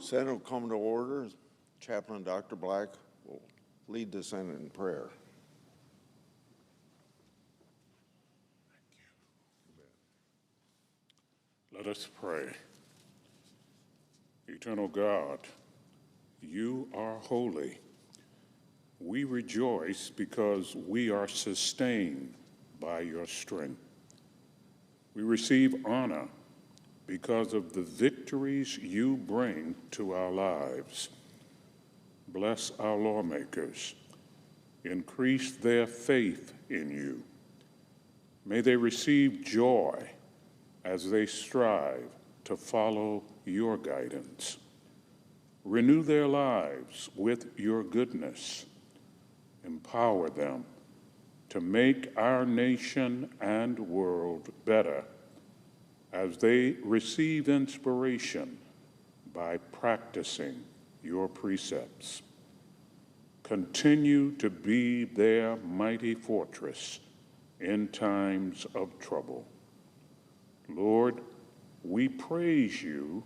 Senate will come to order. Chaplain Dr. Black will lead the Senate in prayer. Let us pray. Eternal God, you are holy. We rejoice because we are sustained by your strength. We receive honor because of the victories you bring to our lives. Bless our lawmakers. Increase their faith in you. May they receive joy as they strive to follow your guidance. Renew their lives with your goodness. Empower them to make our nation and world better as they receive inspiration by practicing your precepts. Continue to be their mighty fortress in times of trouble. Lord, we praise you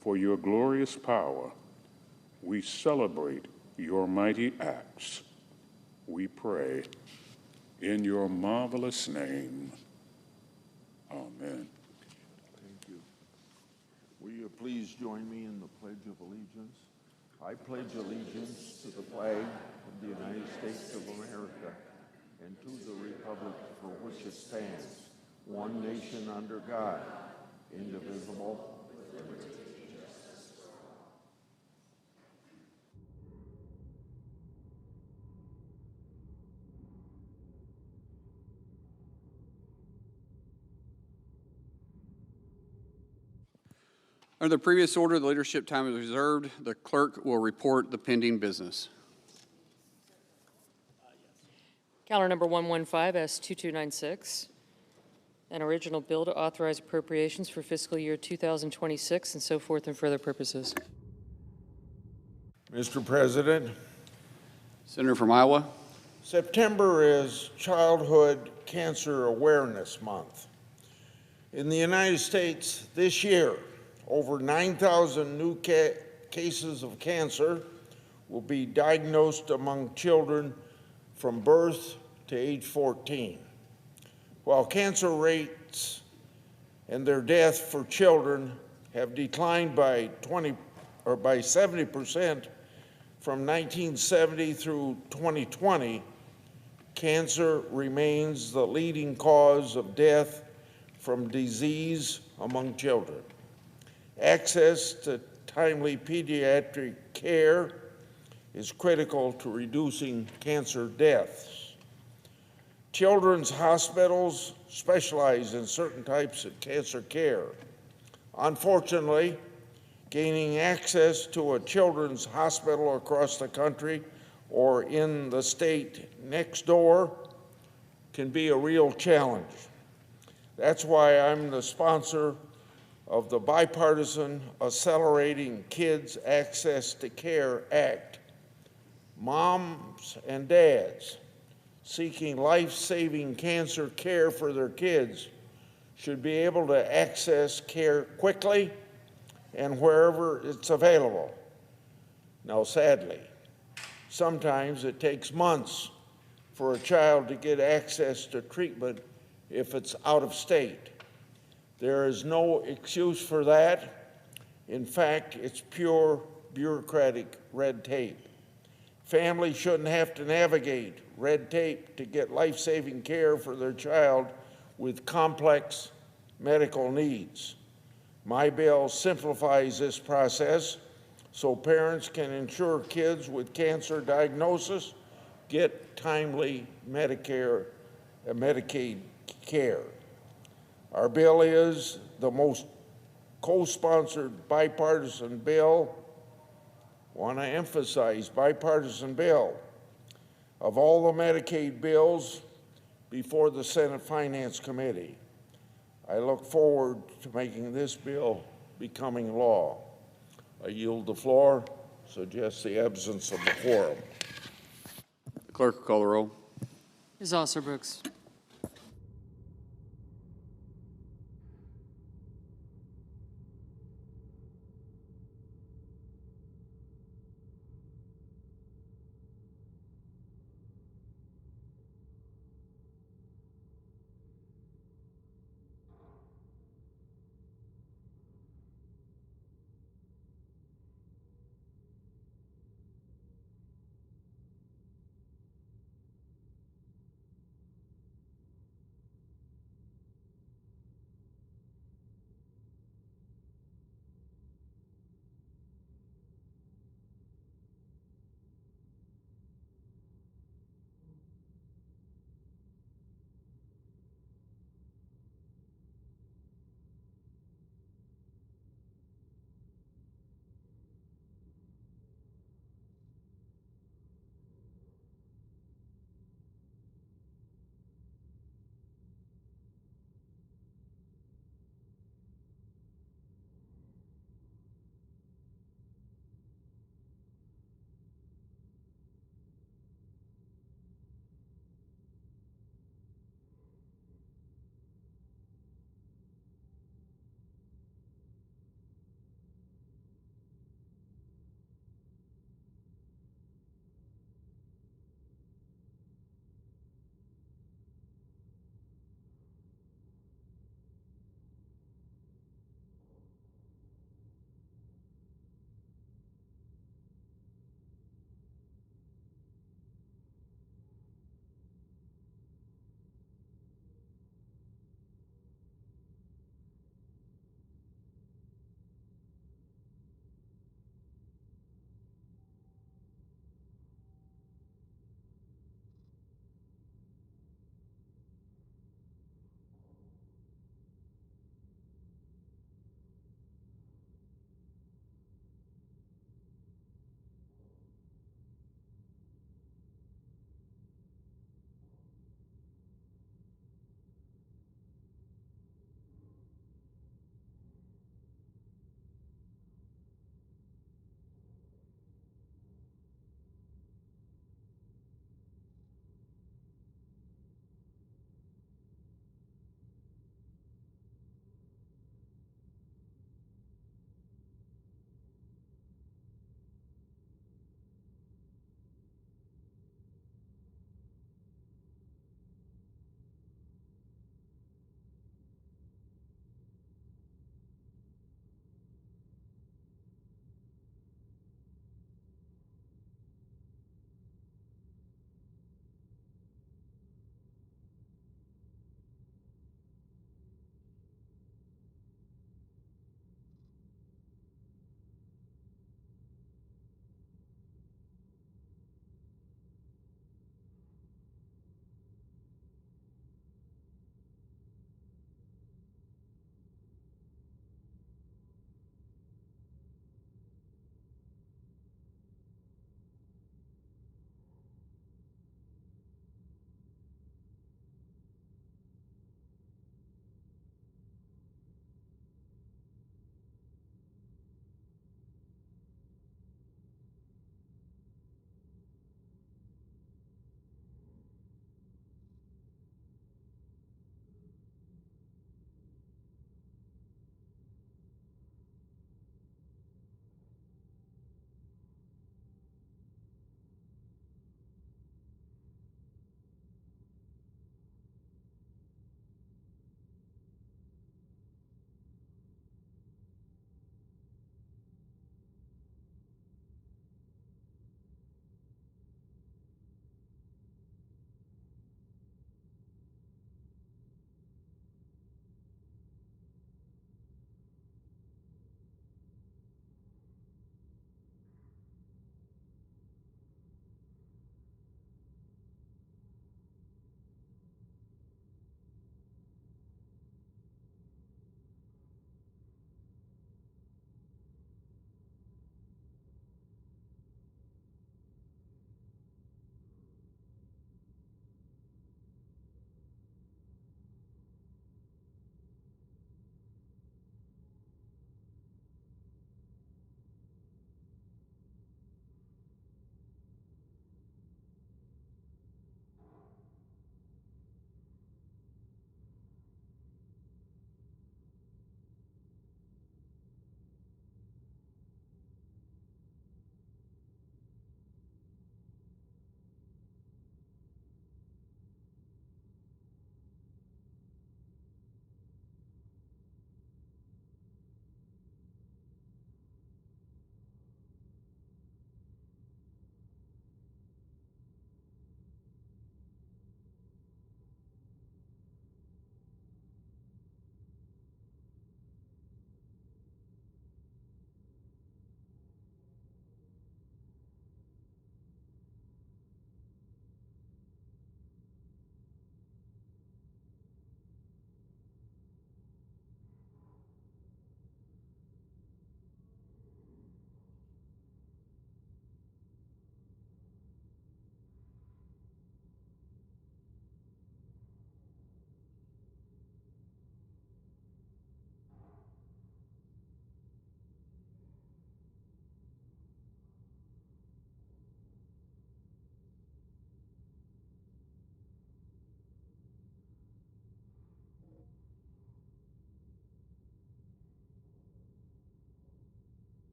for your glorious power. We celebrate your mighty acts. We pray in your marvelous name. Amen. Thank you. Will you please join me in the Pledge of Allegiance? I pledge allegiance to the flag of the United States of America and to the republic for which it stands, one nation under God, indivisible. Under the previous order, the leadership time is reserved. The clerk will report the pending business. Calendar number 115 S2296, an original bill to authorize appropriations for fiscal year 2026 and so forth and for other purposes. Mr. President, Senator from Iowa. September is Childhood Cancer Awareness Month. In the United States this year, over 9,000 new cases of cancer will be diagnosed among children from birth to age 14. While cancer rates and their death for children have declined by 70% from 1970 through 2020, cancer remains the leading cause of death from disease among children. Access to timely pediatric care is critical to reducing cancer deaths. Children's hospitals specialize in certain types of cancer care. Unfortunately, gaining access to a children's hospital across the country or in the state next door can be a real challenge. That's why I'm the sponsor of the bipartisan Accelerating Kids Access to Care Act. Moms and dads seeking life-saving cancer care for their kids should be able to access care quickly and wherever it's available. Now, sadly, sometimes it takes months for a child to get access to treatment if it's out of state. There is no excuse for that. In fact, it's pure bureaucratic red tape. Families shouldn't have to navigate red tape to get life-saving care for their child with complex medical needs. My bill simplifies this process so parents can ensure kids with cancer diagnosis get timely Medicare and Medicaid care. Our bill is the most co-sponsored bipartisan bill, want to emphasize bipartisan bill, of all the Medicaid bills before the Senate Finance Committee. I look forward to making this bill becoming law. I yield the floor, suggest the absence of the quorum. The clerk will call the roll. Ms. Osserbrooks.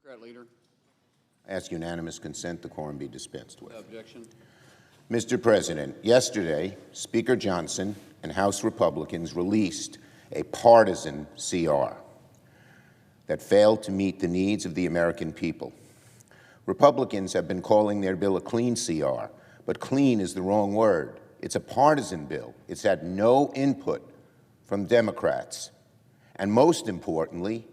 Democrat leader. I ask unanimous consent the quorum be dispensed with. No objection. Mr. President, yesterday, Speaker Johnson and House Republicans released a partisan CR that failed to meet the needs of the American people. Republicans have been calling their bill a clean CR, but clean is the wrong word. It's a partisan bill. It's had no input from Democrats. And most importantly,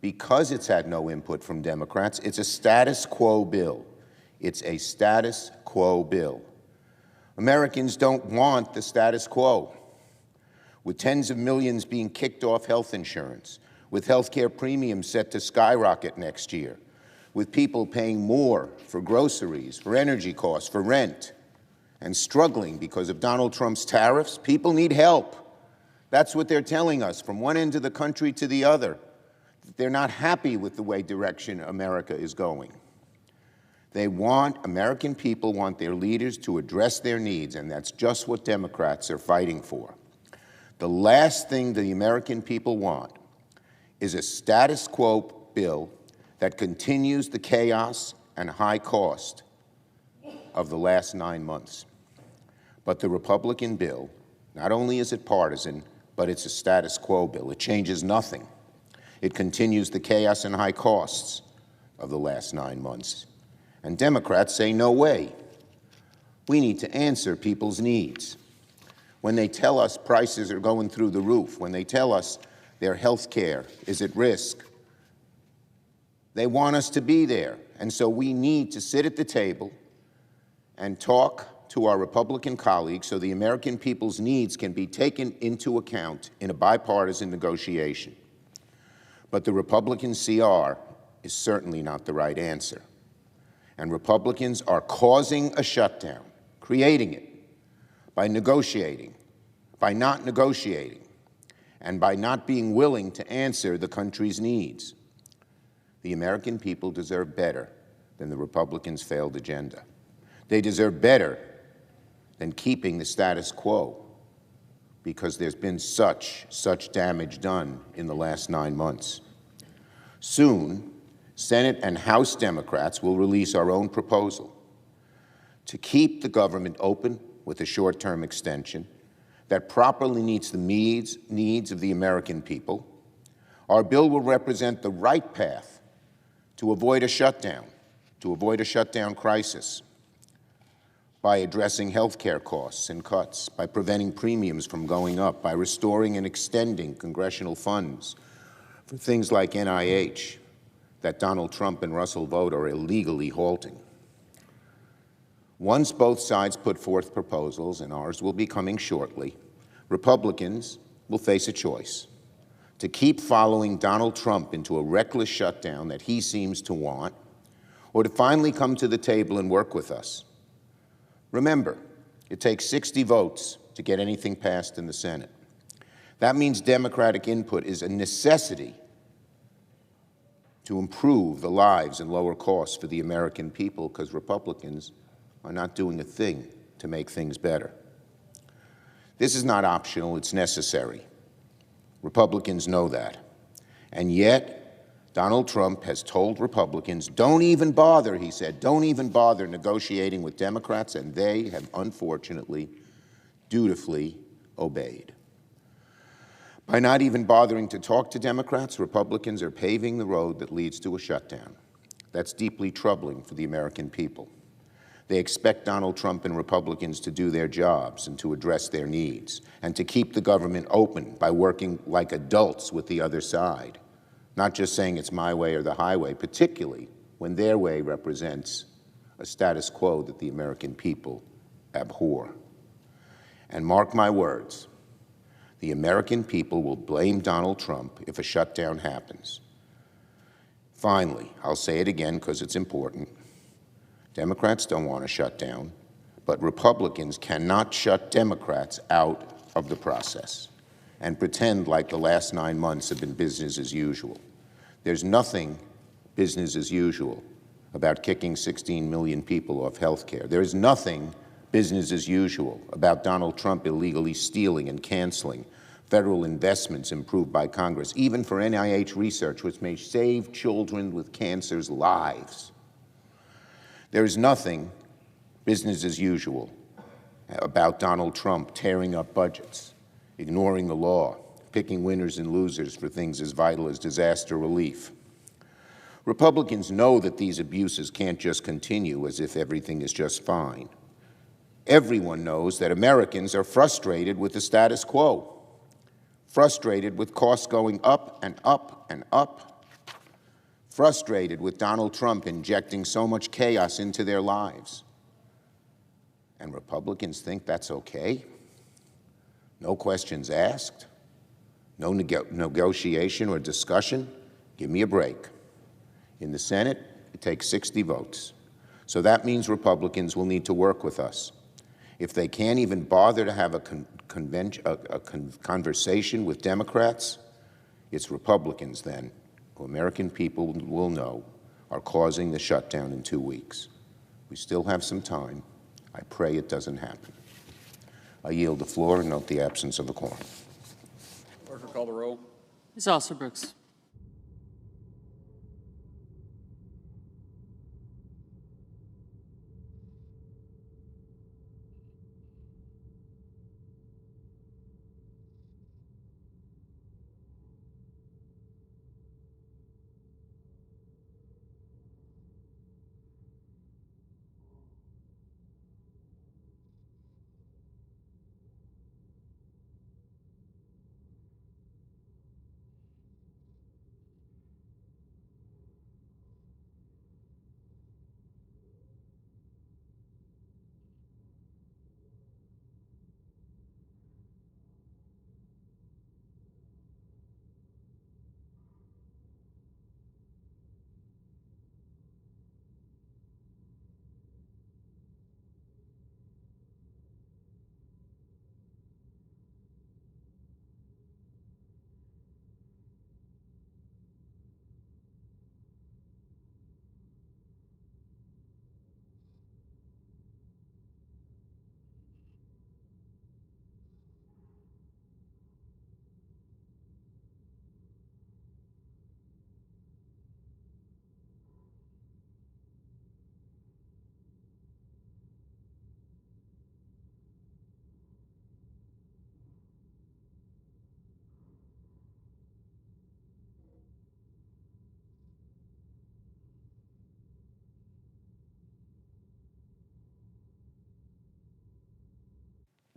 because it's had no input from Democrats, it's a status quo bill. It's a status quo bill. Americans don't want the status quo. With tens of millions being kicked off health insurance, with health care premiums set to skyrocket next year, with people paying more for groceries, for energy costs, for rent, and struggling because of Donald Trump's tariffs, people need help. That's what they're telling us from one end of the country to the other. They're not happy with the way direction America is going. American people want their leaders to address their needs, and that's just what Democrats are fighting for. The last thing the American people want is a status quo bill that continues the chaos and high cost of the last 9 months. But the Republican bill, not only is it partisan, but it's a status quo bill. It changes nothing. It continues the chaos and high costs of the last 9 months. And Democrats say, no way. We need to answer people's needs. When they tell us prices are going through the roof, when they tell us their health care is at risk, they want us to be there. And so we need to sit at the table and talk to our Republican colleagues so the American people's needs can be taken into account in a bipartisan negotiation. But the Republican CR is certainly not the right answer. And Republicans are causing a shutdown, creating it, by negotiating, by not negotiating, and by not being willing to answer the country's needs. The American people deserve better than the Republicans' failed agenda. They deserve better than keeping the status quo, because there's been such damage done in the last 9 months. Soon, Senate and House Democrats will release our own proposal to keep the government open with a short-term extension that properly meets the needs of the American people. Our bill will represent the right path to avoid a shutdown crisis, by addressing health care costs and cuts, by preventing premiums from going up, by restoring and extending congressional funds for things like NIH that Donald Trump and Russell Vought are illegally halting. Once both sides put forth proposals, and ours will be coming shortly, Republicans will face a choice: to keep following Donald Trump into a reckless shutdown that he seems to want, or to finally come to the table and work with us. Remember, it takes 60 votes to get anything passed in the Senate. That means Democratic input is a necessity to improve the lives and lower costs for the American people, because Republicans are not doing a thing to make things better. This is not optional, it's necessary. Republicans know that. And yet, Donald Trump has told Republicans, don't even bother, he said, don't even bother negotiating with Democrats, and they have unfortunately, dutifully obeyed. By not even bothering to talk to Democrats, Republicans are paving the road that leads to a shutdown. That's deeply troubling for the American people. They expect Donald Trump and Republicans to do their jobs and to address their needs, and to keep the government open by working like adults with the other side, not just saying it's my way or the highway, particularly when their way represents a status quo that the American people abhor. And mark my words, the American people will blame Donald Trump if a shutdown happens. Finally, I'll say it again because it's important. Democrats don't want a shutdown, but Republicans cannot shut Democrats out of the process and pretend like the last 9 months have been business as usual. There's nothing business as usual about kicking 16 million people off health care. There's nothing business as usual about Donald Trump illegally stealing and canceling federal investments improved by Congress, even for NIH research, which may save children with cancer's lives. There is nothing business as usual about Donald Trump tearing up budgets, ignoring the law, picking winners and losers for things as vital as disaster relief. Republicans know that these abuses can't just continue as if everything is just fine. Everyone knows that Americans are frustrated with the status quo, frustrated with costs going up and up and up, frustrated with Donald Trump injecting so much chaos into their lives. And Republicans think that's okay? No questions asked? No negotiation or discussion? Give me a break. In the Senate, it takes 60 votes. So that means Republicans will need to work with us. If they can't even bother to have a conversation with Democrats, it's Republicans then, who American people will know, are causing the shutdown in 2 weeks. We still have some time. I pray it doesn't happen. I yield the floor and note the absence of a quorum. Clerk will call the roll. Ms. Alsobrooks.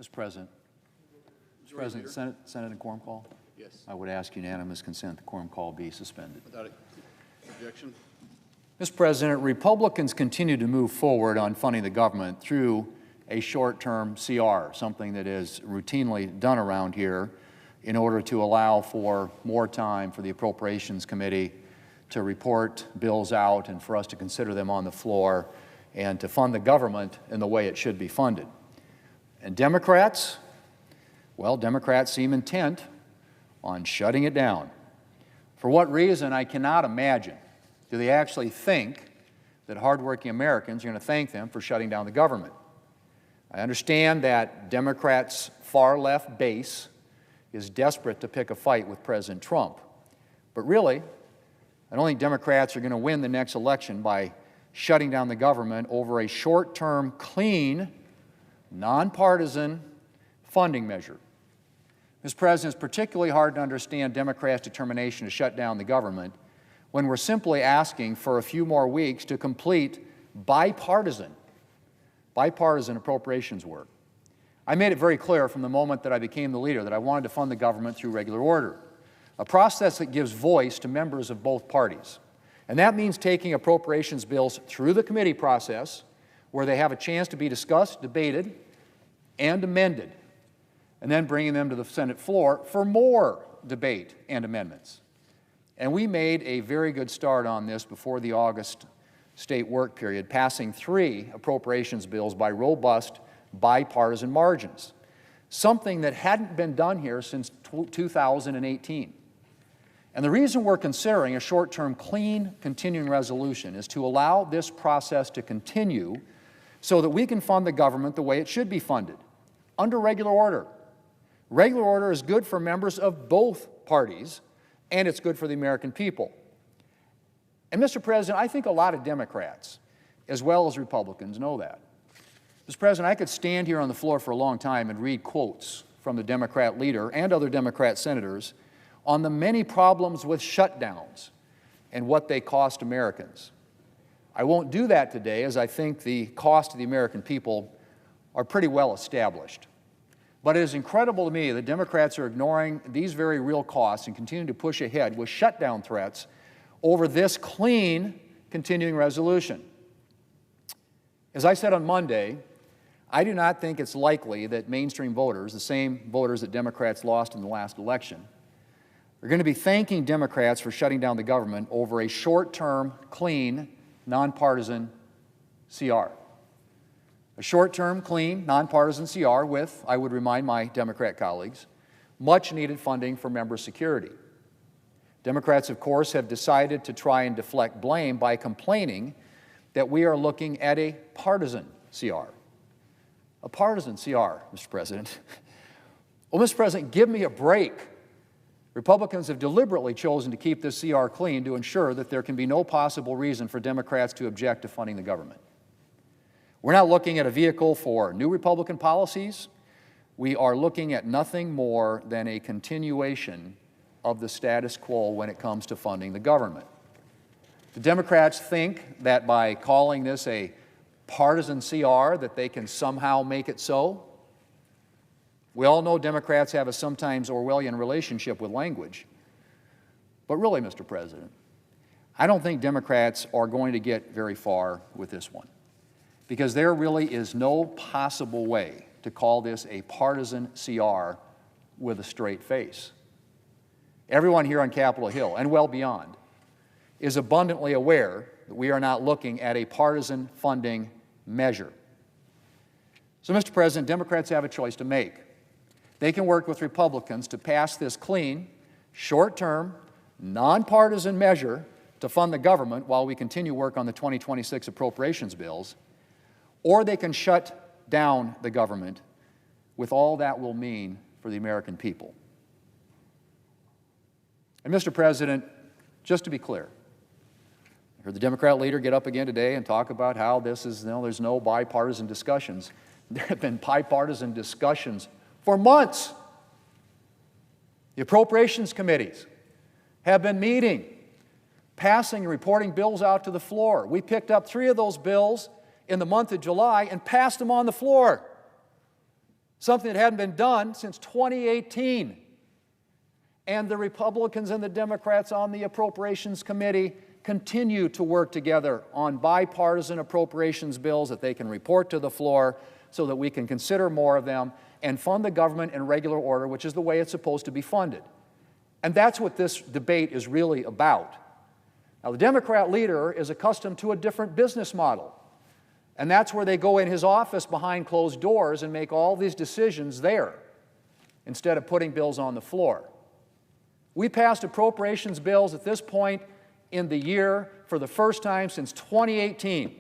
Mr. President. Mr. President, Senate and quorum call? Yes. I would ask unanimous consent the quorum call be suspended. Without objection. Mr. President, Republicans continue to move forward on funding the government through a short-term CR, something that is routinely done around here in order to allow for more time for the Appropriations Committee to report bills out and for us to consider them on the floor and to fund the government in the way it should be funded. And Democrats, well, Democrats seem intent on shutting it down. For what reason, I cannot imagine. Do they actually think that hardworking Americans are going to thank them for shutting down the government? I understand that Democrats' far-left base is desperate to pick a fight with President Trump. But really, I don't think Democrats are going to win the next election by shutting down the government over a short-term, clean, nonpartisan funding measure. Mr. President, it's particularly hard to understand Democrats' determination to shut down the government when we're simply asking for a few more weeks to complete bipartisan appropriations work. I made it very clear from the moment that I became the leader that I wanted to fund the government through regular order, a process that gives voice to members of both parties. And that means taking appropriations bills through the committee process where they have a chance to be discussed, debated, and amended, and then bringing them to the Senate floor for more debate and amendments. And we made a very good start on this before the August state work period, passing 3 appropriations bills by robust bipartisan margins, something that hadn't been done here since 2018. And the reason we're considering a short-term clean continuing resolution is to allow this process to continue so that we can fund the government the way it should be funded, under regular order, Regular order is good for members of both parties, and it's good for the American people. And, Mr. President, I think a lot of Democrats, as well as Republicans, know that. Mr. President, I could stand here on the floor for a long time and read quotes from the Democrat leader and other Democrat senators on the many problems with shutdowns and what they cost Americans. I won't do that today, as I think the cost to the American people are pretty well established. But it is incredible to me that Democrats are ignoring these very real costs and continue to push ahead with shutdown threats over this clean continuing resolution. As I said on Monday, I do not think it's likely that mainstream voters, the same voters that Democrats lost in the last election, are going to be thanking Democrats for shutting down the government over a short-term, clean, nonpartisan CR. A short-term, clean, nonpartisan CR with, I would remind my Democrat colleagues, much-needed funding for member security. Democrats, of course, have decided to try and deflect blame by complaining that we are looking at a partisan CR. A partisan CR, Mr. President. Well, Mr. President, give me a break. Republicans have deliberately chosen to keep this CR clean to ensure that there can be no possible reason for Democrats to object to funding the government. We're not looking at a vehicle for new Republican policies. We are looking at nothing more than a continuation of the status quo when it comes to funding the government. The Democrats think that by calling this a partisan CR that they can somehow make it so. We all know Democrats have a sometimes Orwellian relationship with language. But really, Mr. President, I don't think Democrats are going to get very far with this one, because there really is no possible way to call this a partisan CR with a straight face. Everyone here on Capitol Hill, and well beyond, is abundantly aware that we are not looking at a partisan funding measure. So, Mr. President, Democrats have a choice to make. They can work with Republicans to pass this clean, short-term, nonpartisan measure to fund the government while we continue work on the 2026 appropriations bills, or they can shut down the government with all that will mean for the American people. And, Mr. President, just to be clear, I heard the Democrat leader get up again today and talk about how this is, there's no bipartisan discussions. There have been bipartisan discussions for months. The appropriations committees have been meeting, passing and reporting bills out to the floor. We picked up 3 of those bills in the month of July and passed them on the floor, something that hadn't been done since 2018. And the Republicans and the Democrats on the Appropriations Committee continue to work together on bipartisan appropriations bills that they can report to the floor so that we can consider more of them and fund the government in regular order, which is the way it's supposed to be funded. And that's what this debate is really about. Now, the Democrat leader is accustomed to a different business model, and that's where they go in his office behind closed doors and make all these decisions there instead of putting bills on the floor. We passed appropriations bills at this point in the year for the first time since 2018.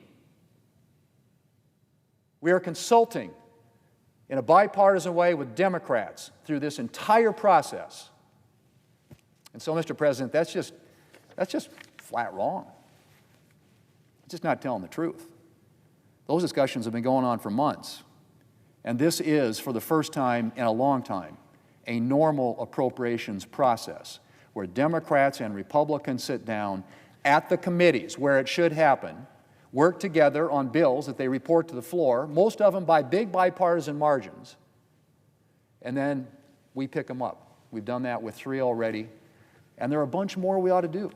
We are consulting in a bipartisan way with Democrats through this entire process. And so, Mr. President, that's just flat wrong. It's just not telling the truth. Those discussions have been going on for months. And this is, for the first time in a long time, a normal appropriations process where Democrats and Republicans sit down at the committees where it should happen, work together on bills that they report to the floor, most of them by big bipartisan margins, and then we pick them up. We've done that with 3 already, and there are a bunch more we ought to do.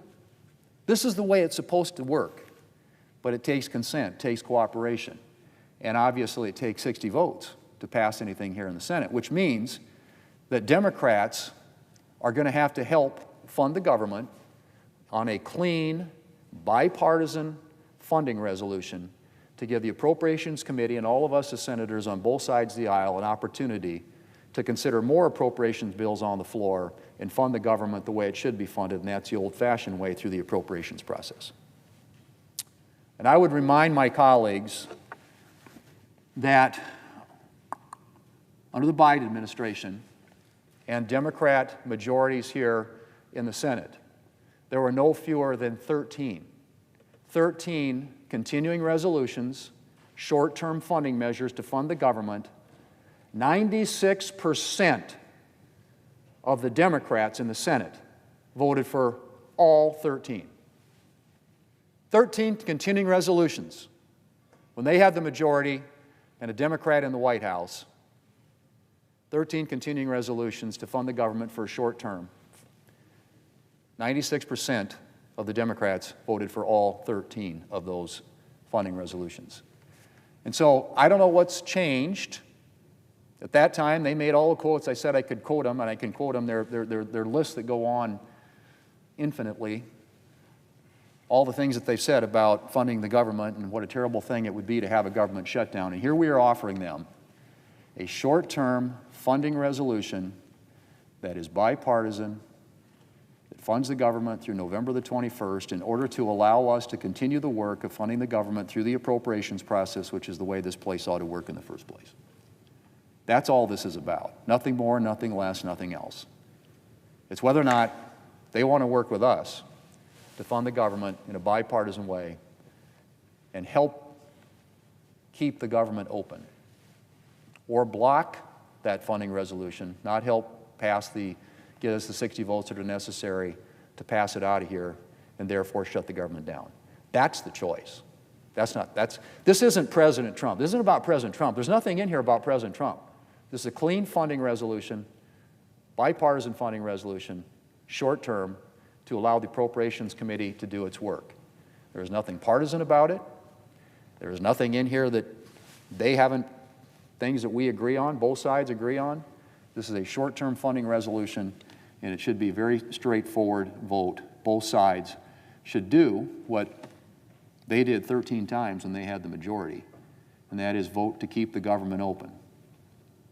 This is the way it's supposed to work, but it takes consent, takes cooperation, and obviously it takes 60 votes to pass anything here in the Senate, which means that Democrats are going to have to help fund the government on a clean, bipartisan funding resolution to give the Appropriations Committee and all of us as senators on both sides of the aisle an opportunity to consider more appropriations bills on the floor and fund the government the way it should be funded, and that's the old-fashioned way through the appropriations process. And I would remind my colleagues that under the Biden administration, and Democrat majorities here in the Senate, there were no fewer than 13 continuing resolutions, short-term funding measures to fund the government. 96% of the Democrats in the Senate voted for all 13. 13 continuing resolutions. When they had the majority and a Democrat in the White House, 13 continuing resolutions to fund the government for a short term. 96% of the Democrats voted for all 13 of those funding resolutions. And so I don't know what's changed. At that time, they made all the quotes. I said I could quote them, and I can quote them. They're lists that go on infinitely. All the things that they've said about funding the government and what a terrible thing it would be to have a government shutdown. And here we are offering them a short-term funding resolution that is bipartisan, that funds the government through November the 21st in order to allow us to continue the work of funding the government through the appropriations process, which is the way this place ought to work in the first place. That's all this is about. Nothing more, nothing less, nothing else. It's whether or not they want to work with us to fund the government in a bipartisan way and help keep the government open, or block that funding resolution, not help get us the 60 votes that are necessary to pass it out of here and therefore shut the government down. That's the choice. This isn't President Trump. This isn't about President Trump. There's nothing in here about President Trump. This is a clean funding resolution, bipartisan funding resolution, short term, to allow the Appropriations Committee to do its work. There is nothing partisan about it. There is nothing in here that they haven't, things that we agree on, both sides agree on. This is a short-term funding resolution, and it should be a very straightforward vote. Both sides should do what they did 13 times when they had the majority, and that is vote to keep the government open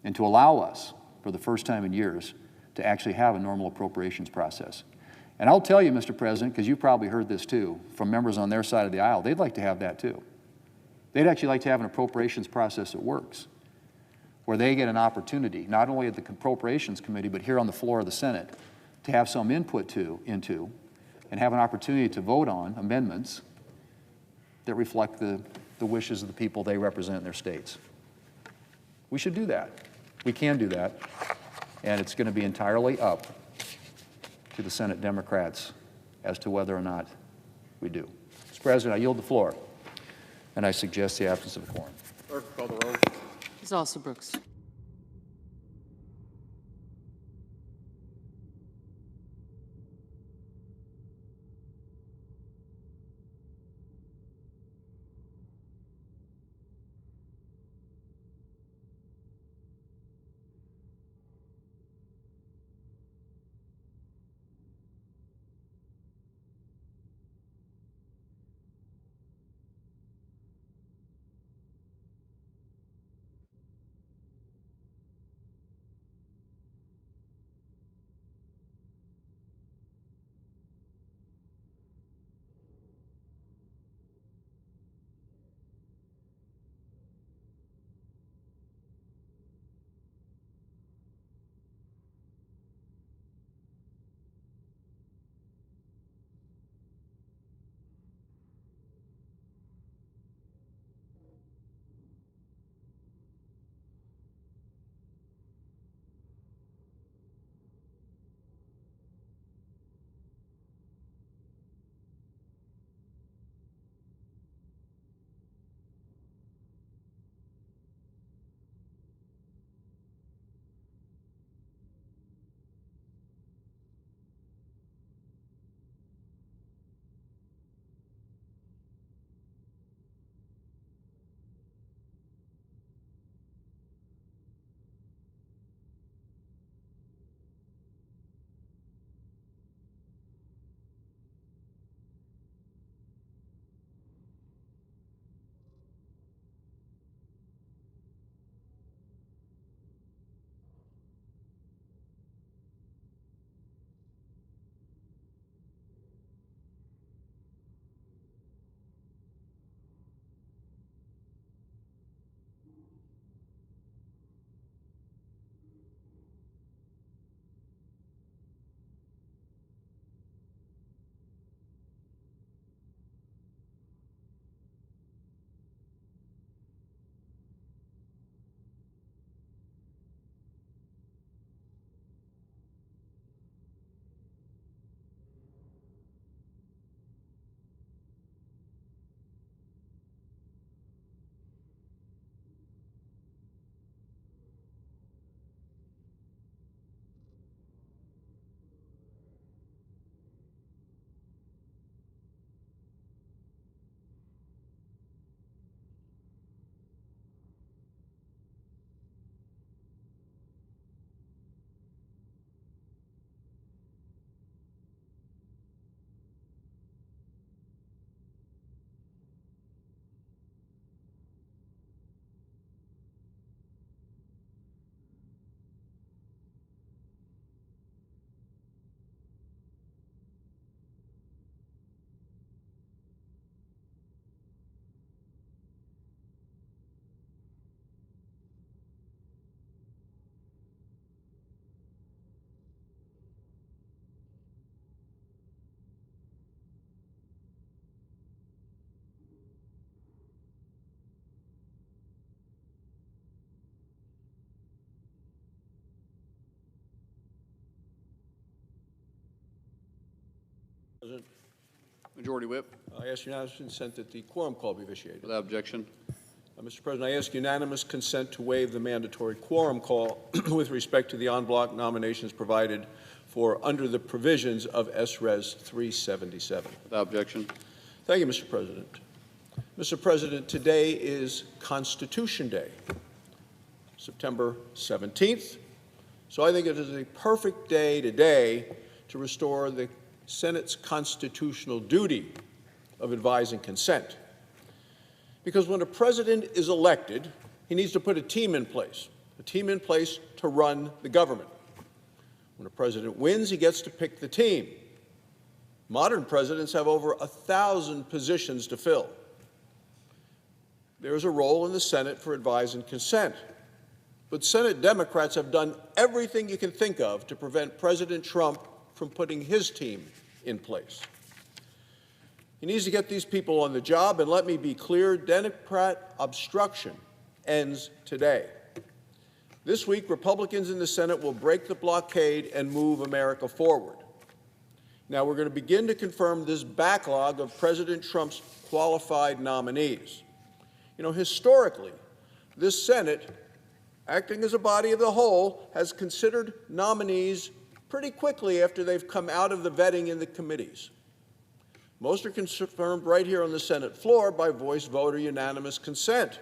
and to allow us, for the first time in years, to actually have a normal appropriations process. And I'll tell you, Mr. President, because you probably heard this too, from members on their side of the aisle, they'd like to have that too. They'd actually like to have an appropriations process that works, where they get an opportunity, not only at the Appropriations Committee, but here on the floor of the Senate, to have some input into, and have an opportunity to vote on amendments that reflect the wishes of the people they represent in their states. We should do that. We can do that, and it's going to be entirely up to the Senate Democrats as to whether or not we do. Mr. President, I yield the floor, and I suggest the absence of a quorum. Clerk, call the roll. Ms. Alsobrooks. President, Majority Whip. I ask unanimous consent that the quorum call be vitiated. Without objection. Mr. President, I ask unanimous consent to waive the mandatory quorum call with respect to the en bloc nominations provided for under the provisions of S.Res. 377. Without objection. Thank you, Mr. President. Mr. President, today is Constitution Day, September 17th. So I think it is a perfect day today to restore the Senate's constitutional duty of advising consent. Because when a president is elected, he needs to put a team in place to run the government. When a president wins, he gets to pick the team. Modern presidents have over 1,000 positions to fill. There is a role in the Senate for advise and consent. But Senate Democrats have done everything you can think of to prevent President Trump from putting his team in place. He needs to get these people on the job, and let me be clear, Democrat obstruction ends today. This week, Republicans in the Senate will break the blockade and move America forward. Now, we're going to begin to confirm this backlog of President Trump's qualified nominees. You know, historically, this Senate, acting as a body of the whole, has considered nominees pretty quickly after they've come out of the vetting in the committees. Most are confirmed right here on the Senate floor by voice vote or unanimous consent.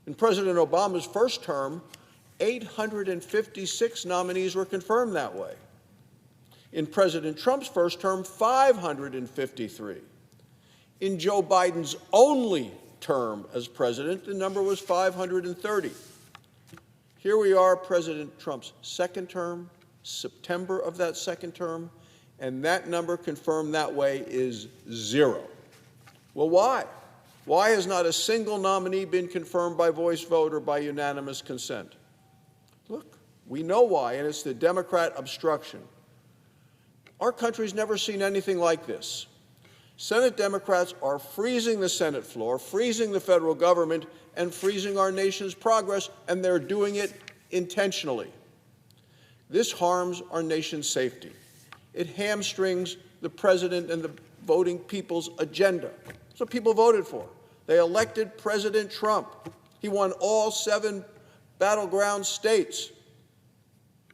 In President Obama's first term, 856 nominees were confirmed that way. In President Trump's first term, 553. In Joe Biden's only term as president, the number was 530. Here we are, President Trump's second term, September of that second term, and that number confirmed that way is 0. Well, why? Why has not a single nominee been confirmed by voice vote or by unanimous consent? Look, we know why, and it's the Democrat obstruction. Our country's never seen anything like this. Senate Democrats are freezing the Senate floor, freezing the federal government, and freezing our nation's progress, and they're doing it intentionally. This harms our nation's safety. It hamstrings the president and the voting people's agenda. That's what people voted for. They elected President Trump. He won all 7 battleground states.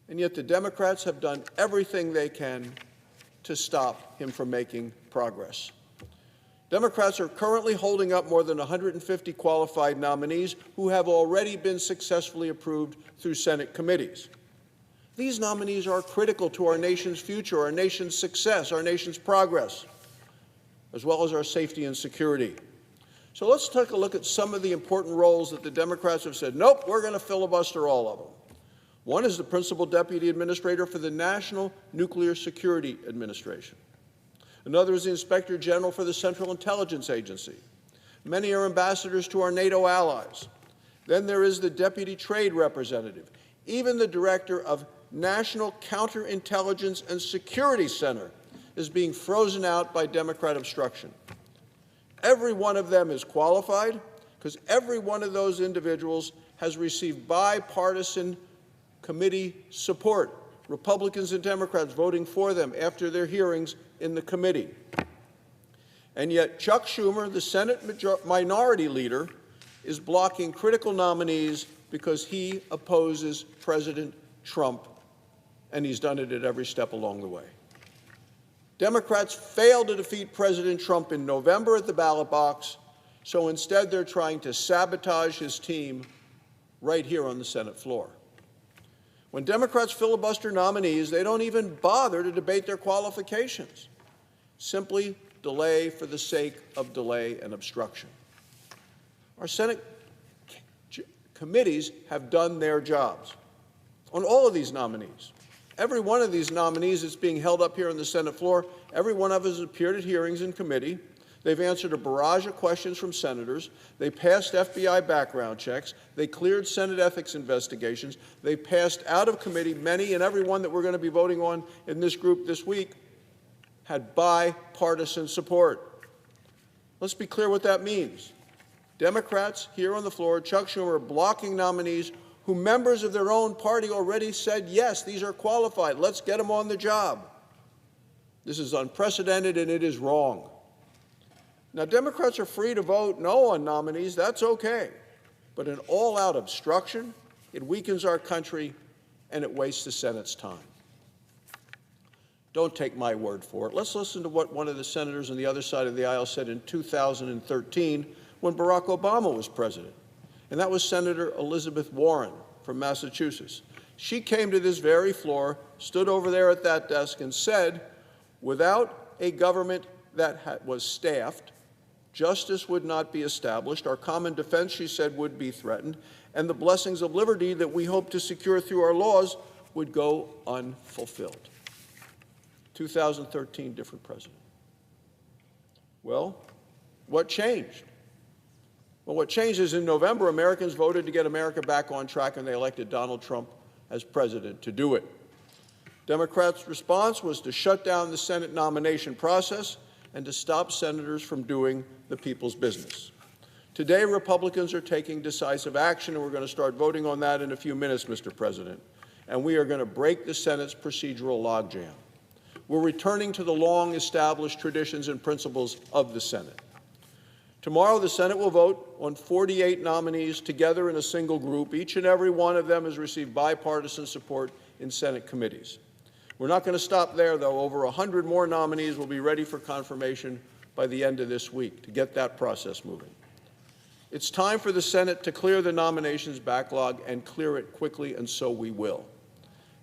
And yet the Democrats have done everything they can to stop him from making progress. Democrats are currently holding up more than 150 qualified nominees who have already been successfully approved through Senate committees. These nominees are critical to our nation's future, our nation's success, our nation's progress, as well as our safety and security. So let's take a look at some of the important roles that the Democrats have said, nope, we're going to filibuster all of them. One is the Principal Deputy Administrator for the National Nuclear Security Administration. Another is the Inspector General for the Central Intelligence Agency. Many are ambassadors to our NATO allies. Then there is the Deputy Trade Representative. Even the Director of National Counterintelligence and Security Center is being frozen out by Democrat obstruction. Every one of them is qualified because every one of those individuals has received bipartisan committee support, Republicans and Democrats voting for them after their hearings in the committee. And yet Chuck Schumer, the Senate minority leader, is blocking critical nominees because he opposes President Trump, and he's done it at every step along the way. Democrats failed to defeat President Trump in November at the ballot box, so instead they're trying to sabotage his team right here on the Senate floor. When Democrats filibuster nominees, they don't even bother to debate their qualifications. Simply delay for the sake of delay and obstruction. Our Senate committees have done their jobs on all of these nominees. Every one of these nominees that's being held up here on the Senate floor, every one of us has appeared at hearings in committee. They've answered a barrage of questions from senators. They passed FBI background checks. They cleared Senate ethics investigations. They passed out of committee. Many and every one that we're going to be voting on in this group this week had bipartisan support. Let's be clear what that means. Democrats here on the floor, Chuck Schumer, are blocking nominees who members of their own party already said, yes, these are qualified. Let's get them on the job. This is unprecedented and it is wrong. Now, Democrats are free to vote no on nominees. That's okay. But an all-out obstruction, it weakens our country and it wastes the Senate's time. Don't take my word for it. Let's listen to what one of the senators on the other side of the aisle said in 2013 when Barack Obama was president. And that was Senator Elizabeth Warren from Massachusetts. She came to this very floor, stood over there at that desk, and said, without a government that was staffed, justice would not be established, our common defense, she said, would be threatened, and the blessings of liberty that we hope to secure through our laws would go unfulfilled. 2013, different president. Well, what changed? Well, what changed is in November, Americans voted to get America back on track, and they elected Donald Trump as president to do it. Democrats' response was to shut down the Senate nomination process and to stop senators from doing the people's business. Today, Republicans are taking decisive action, and we're going to start voting on that in a few minutes, Mr. President. And we are going to break the Senate's procedural logjam. We're returning to the long-established traditions and principles of the Senate. Tomorrow, the Senate will vote on 48 nominees together in a single group. Each and every one of them has received bipartisan support in Senate committees. We're not going to stop there, though. Over 100 more nominees will be ready for confirmation by the end of this week to get that process moving. It's time for the Senate to clear the nominations backlog and clear it quickly, and so we will.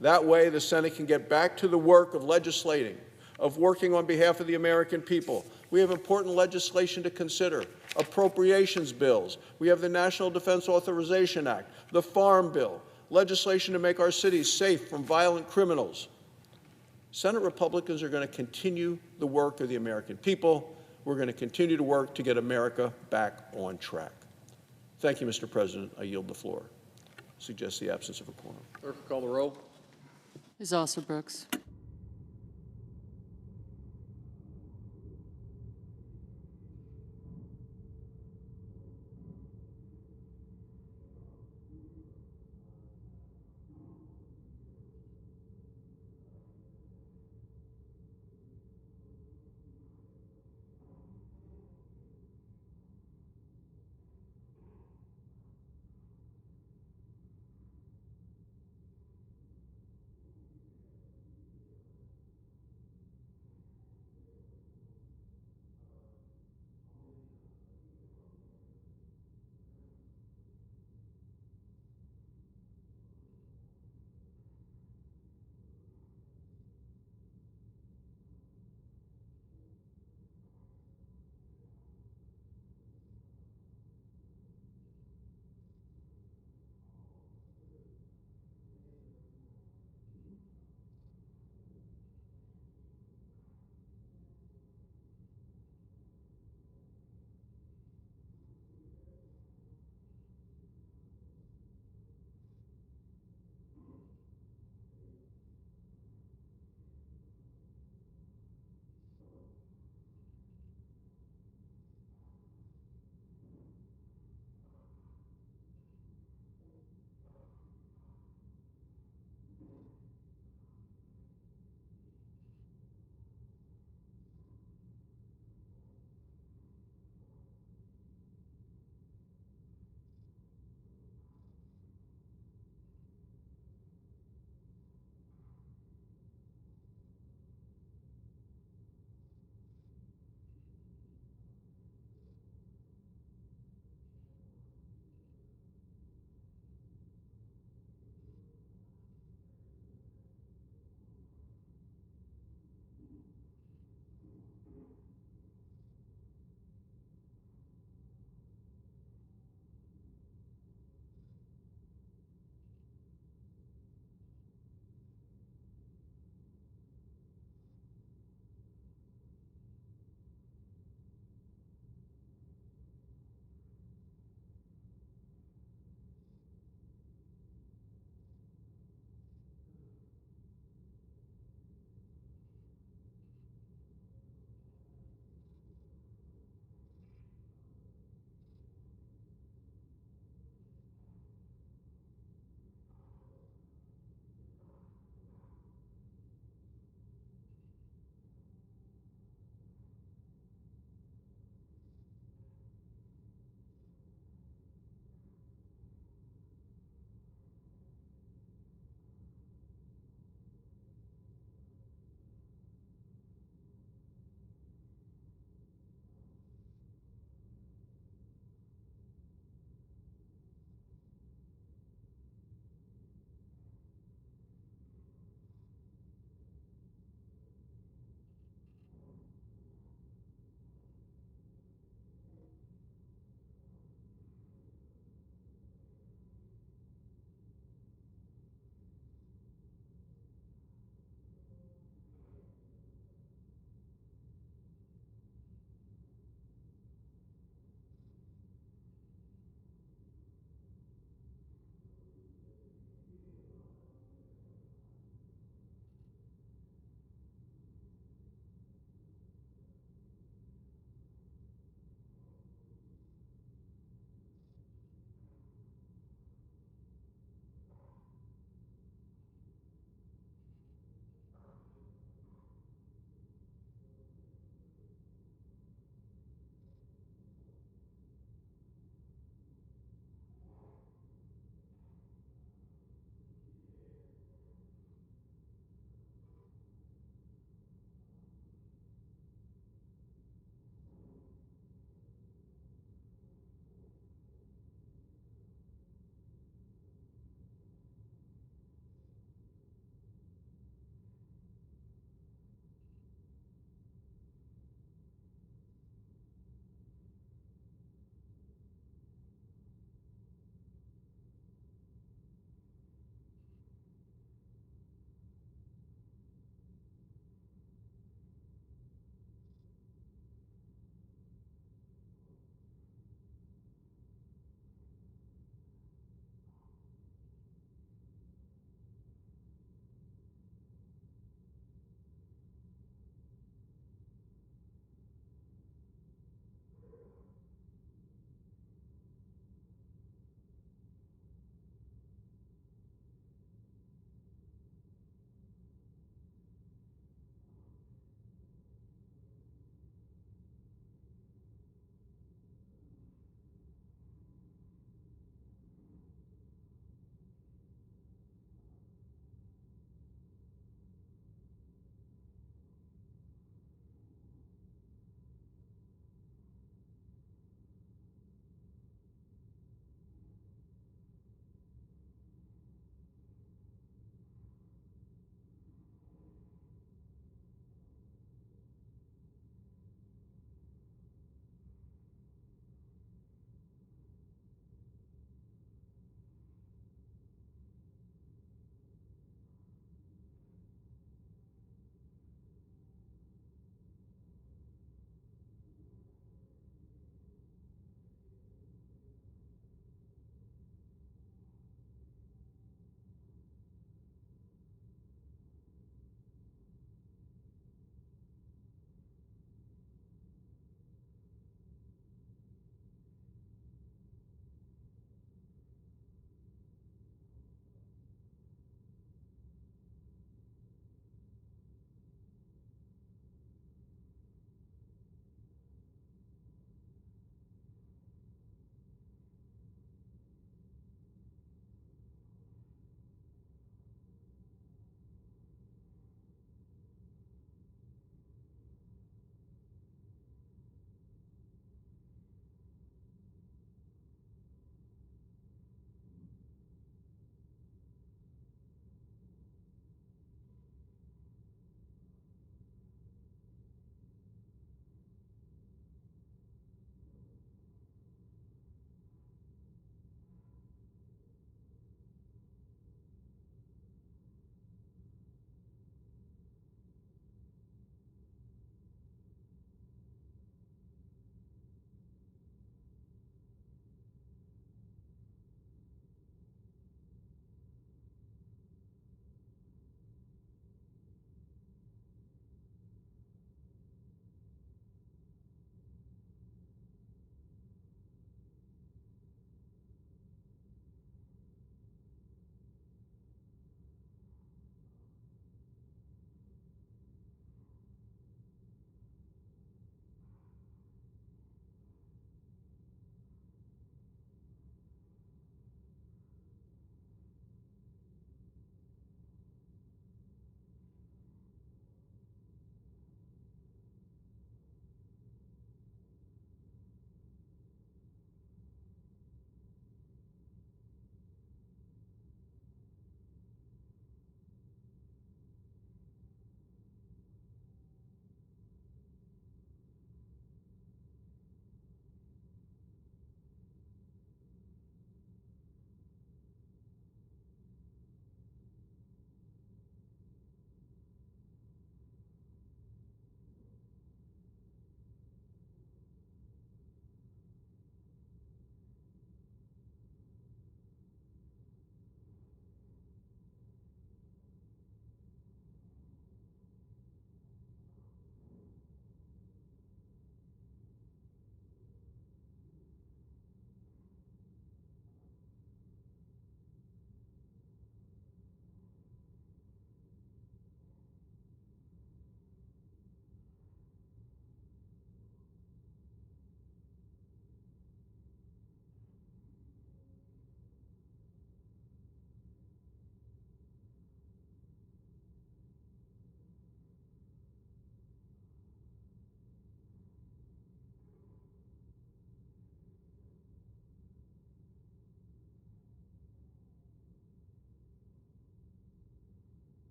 That way, the Senate can get back to the work of legislating, of working on behalf of the American people. We have important legislation to consider, appropriations bills. We have the National Defense Authorization Act, the Farm Bill, legislation to make our cities safe from violent criminals. Senate Republicans are going to continue the work of the American people. We're going to continue to work to get America back on track. Thank you, Mr. President. I yield the floor. Suggest the absence of a quorum. Clerk will call the roll. Ms. Alsobrooks.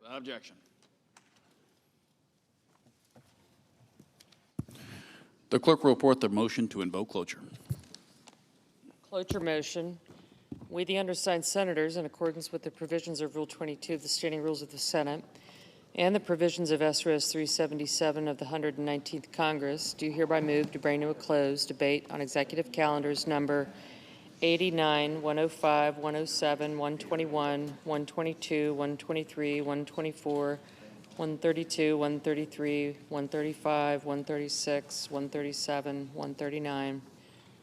Without objection. The clerk will report the motion to invoke cloture. Cloture motion. We, the undersigned senators, in accordance with the provisions of Rule 22 of the Standing Rules of the Senate and the provisions of S.Res. 377 of the 119th Congress, do hereby move to bring to a close debate on executive calendars number 89, 105, 107, 121, 122, 123, 124, 132, 133, 135, 136, 137, 139,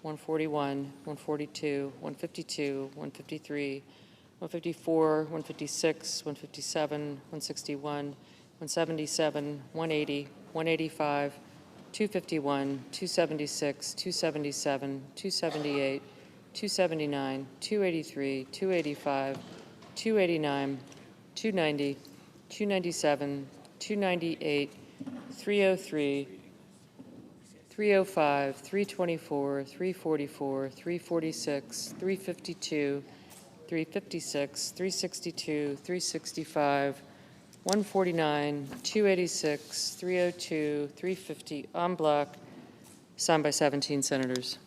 141, 142, 152, 153, 154, 156, 157, 161, 177, 180, 185, 251, 276, 277, 278, 279, 283, 285, 289, 290, 297, 298, 303, 305, 324, 344, 346, 352, 356, 362, 365, 149, 286, 302, 350, en bloc, signed by 17 senators.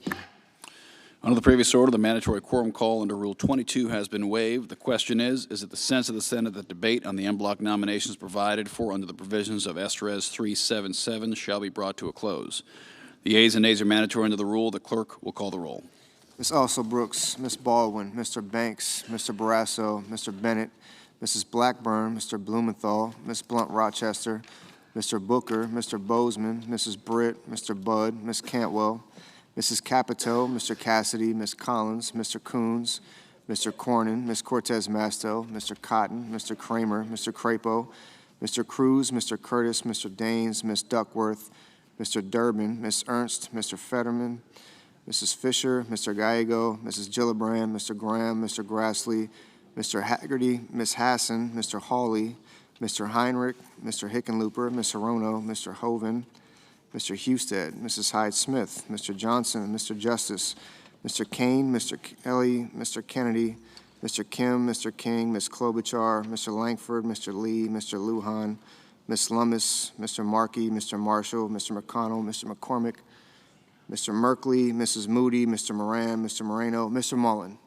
Under the previous order, the mandatory quorum call under Rule 22 has been waived. The question is it the sense of the Senate that debate on the en bloc nominations provided for under the provisions of S.Res. 377 shall be brought to a close? The yeas and nays are mandatory under the rule. The clerk will call the roll. Ms. Also Brooks, Ms. Baldwin, Mr. Banks, Mr. Barrasso, Mr. Bennett, Mrs. Blackburn, Mr. Blumenthal, Ms. Blunt Rochester, Mr. Booker, Mr. Bozeman, Mrs. Britt, Mr. Budd, Ms. Cantwell, Mrs. Capito, Mr. Cassidy, Ms. Collins, Mr. Coons, Mr. Cornyn, Ms. Cortez Masto, Mr. Cotton, Mr. Kramer, Mr. Crapo, Mr. Cruz, Mr. Curtis, Mr. Daines, Ms. Duckworth, Mr. Durbin, Ms. Ernst, Mr. Fetterman, Mrs. Fisher, Mr. Gallego, Mrs. Gillibrand, Mr. Graham, Mr. Grassley, Mr. Haggerty, Ms. Hassan, Mr. Hawley, Mr. Heinrich, Mr. Hickenlooper, Ms. Hirono, Mr. Hoven, Mr. Husted, Mrs. Hyde-Smith, Mr. Johnson, Mr. Justice, Mr. Kane, Mr. Kelly, Mr. Kennedy, Mr. Kim, Mr. King, Ms. Klobuchar, Mr. Langford, Mr. Lee, Mr. Lujan, Ms. Lummis, Mr. Markey, Mr. Marshall, Mr. McConnell, Mr. McCormick, Mr. Merkley, Mrs. Moody, Mr. Moran, Mr. Moreno, Mr. Mullen.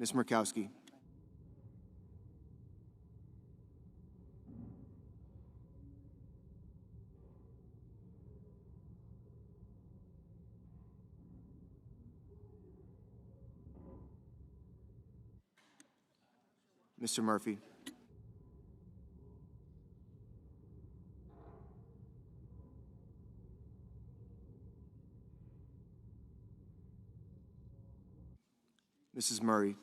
Ms. Murkowski. Mr. Murphy. Mrs. Murray.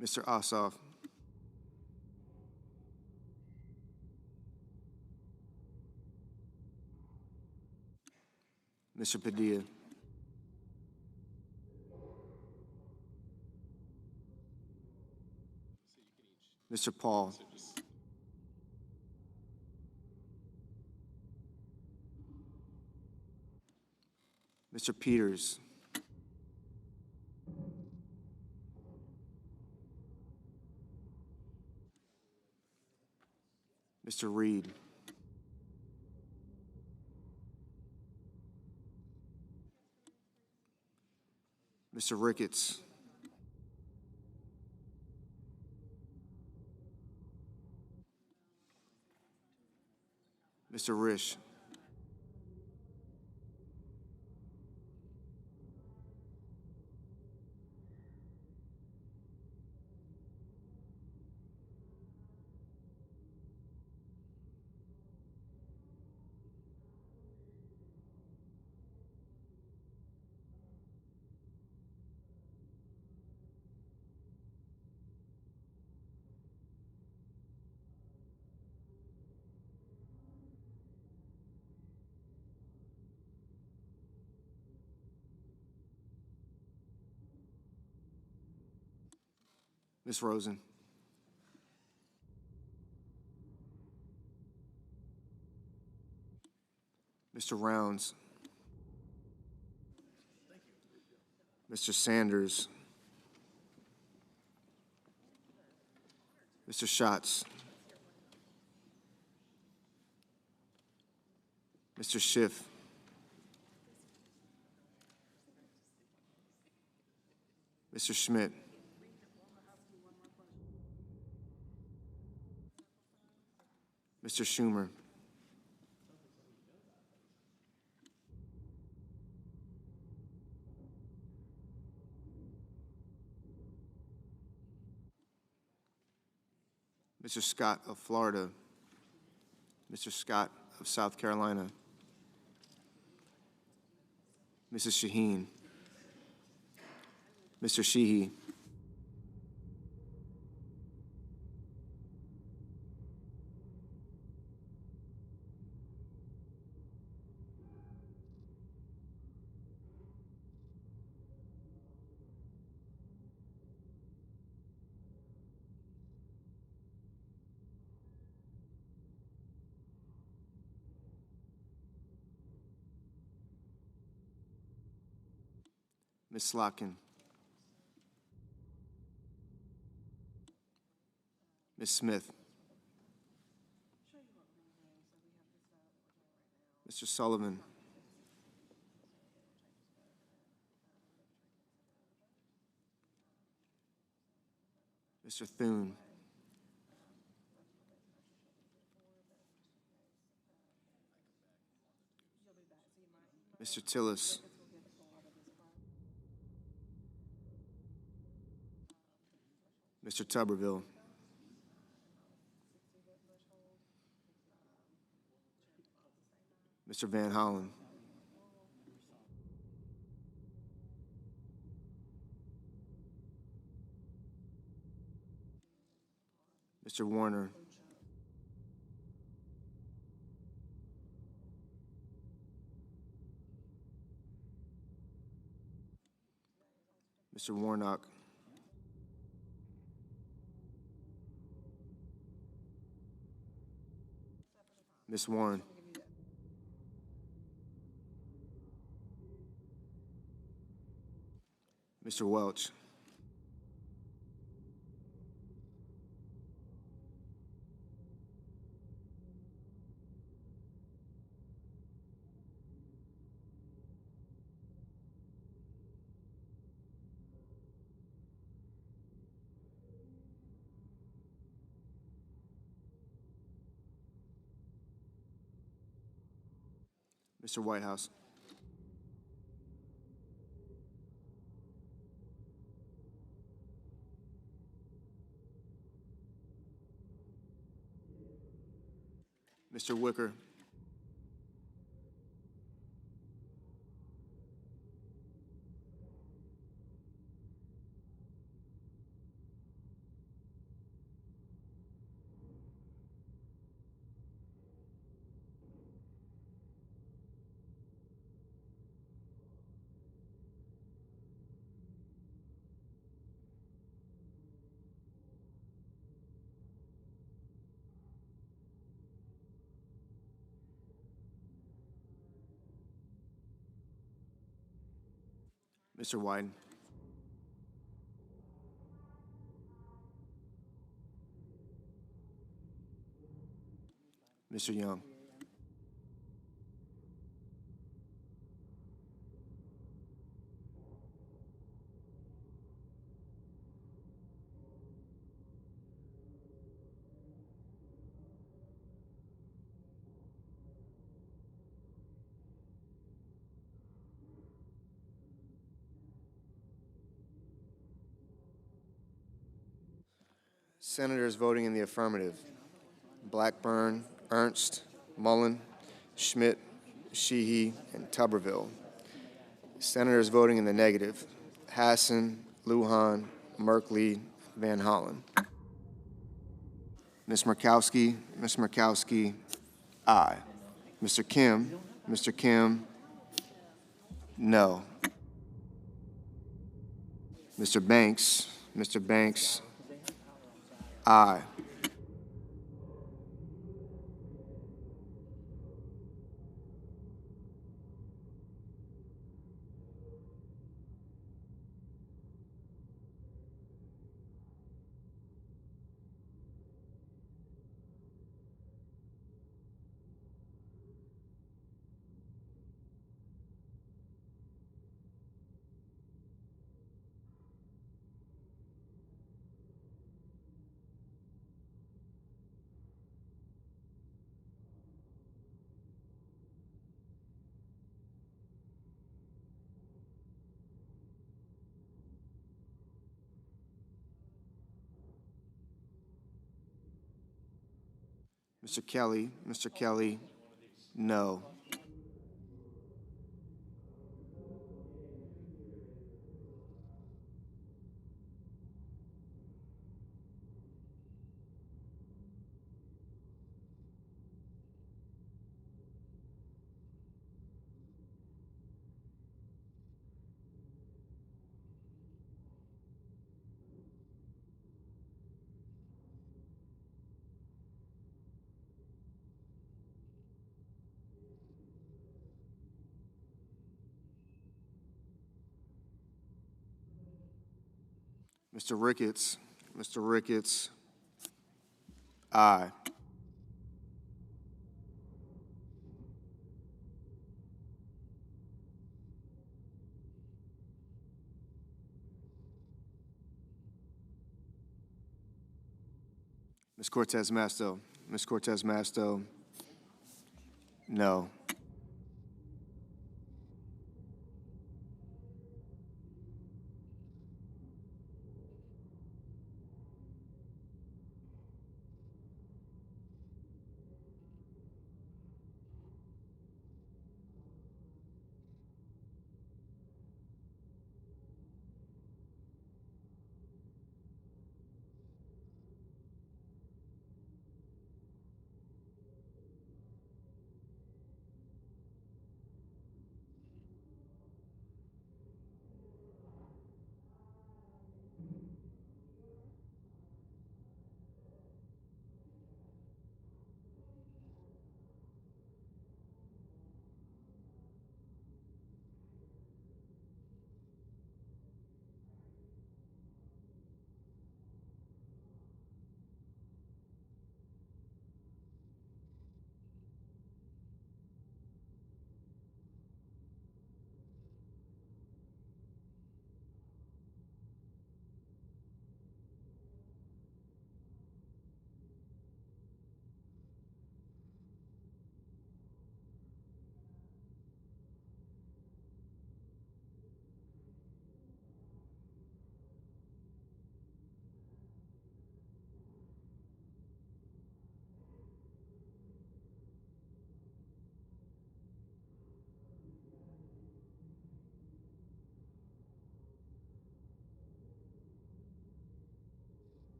Mr. Ossoff. Mr. Padilla. Mr. Paul. Mr. Peters. Mr. Reed. Mr. Ricketts. Mr. Risch. Ms. Rosen. Mr. Rounds. Mr. Sanders. Mr. Schatz. Mr. Schiff. Mr. Schmidt. Mr. Schumer. Mr. Scott of Florida. Mr. Scott of South Carolina. Mrs. Shaheen. Mr. Sheehy. Ms. Slotkin. Ms. Smith. Mr. Sullivan. Mr. Thune. Mr. Tillis. Mr. Tuberville. Mr. Van Hollen. Mr. Warner. Mr. Warnock. Ms. Warren. Mr. Welch. Mr. Whitehouse. Mr. Wicker. Mr. Wyden. Mr. Young. Senators voting in the affirmative: Blackburn, Ernst, Mullen, Schmidt, Sheehy, and Tuberville. Senators voting in the negative: Hassan, Lujan, Merkley, Van Hollen. Ms. Murkowski, aye. Mr. Kim, no. Mr. Banks, aye. Mr. Kelly, no. Mr. Ricketts, aye. Ms. Cortez Masto, no.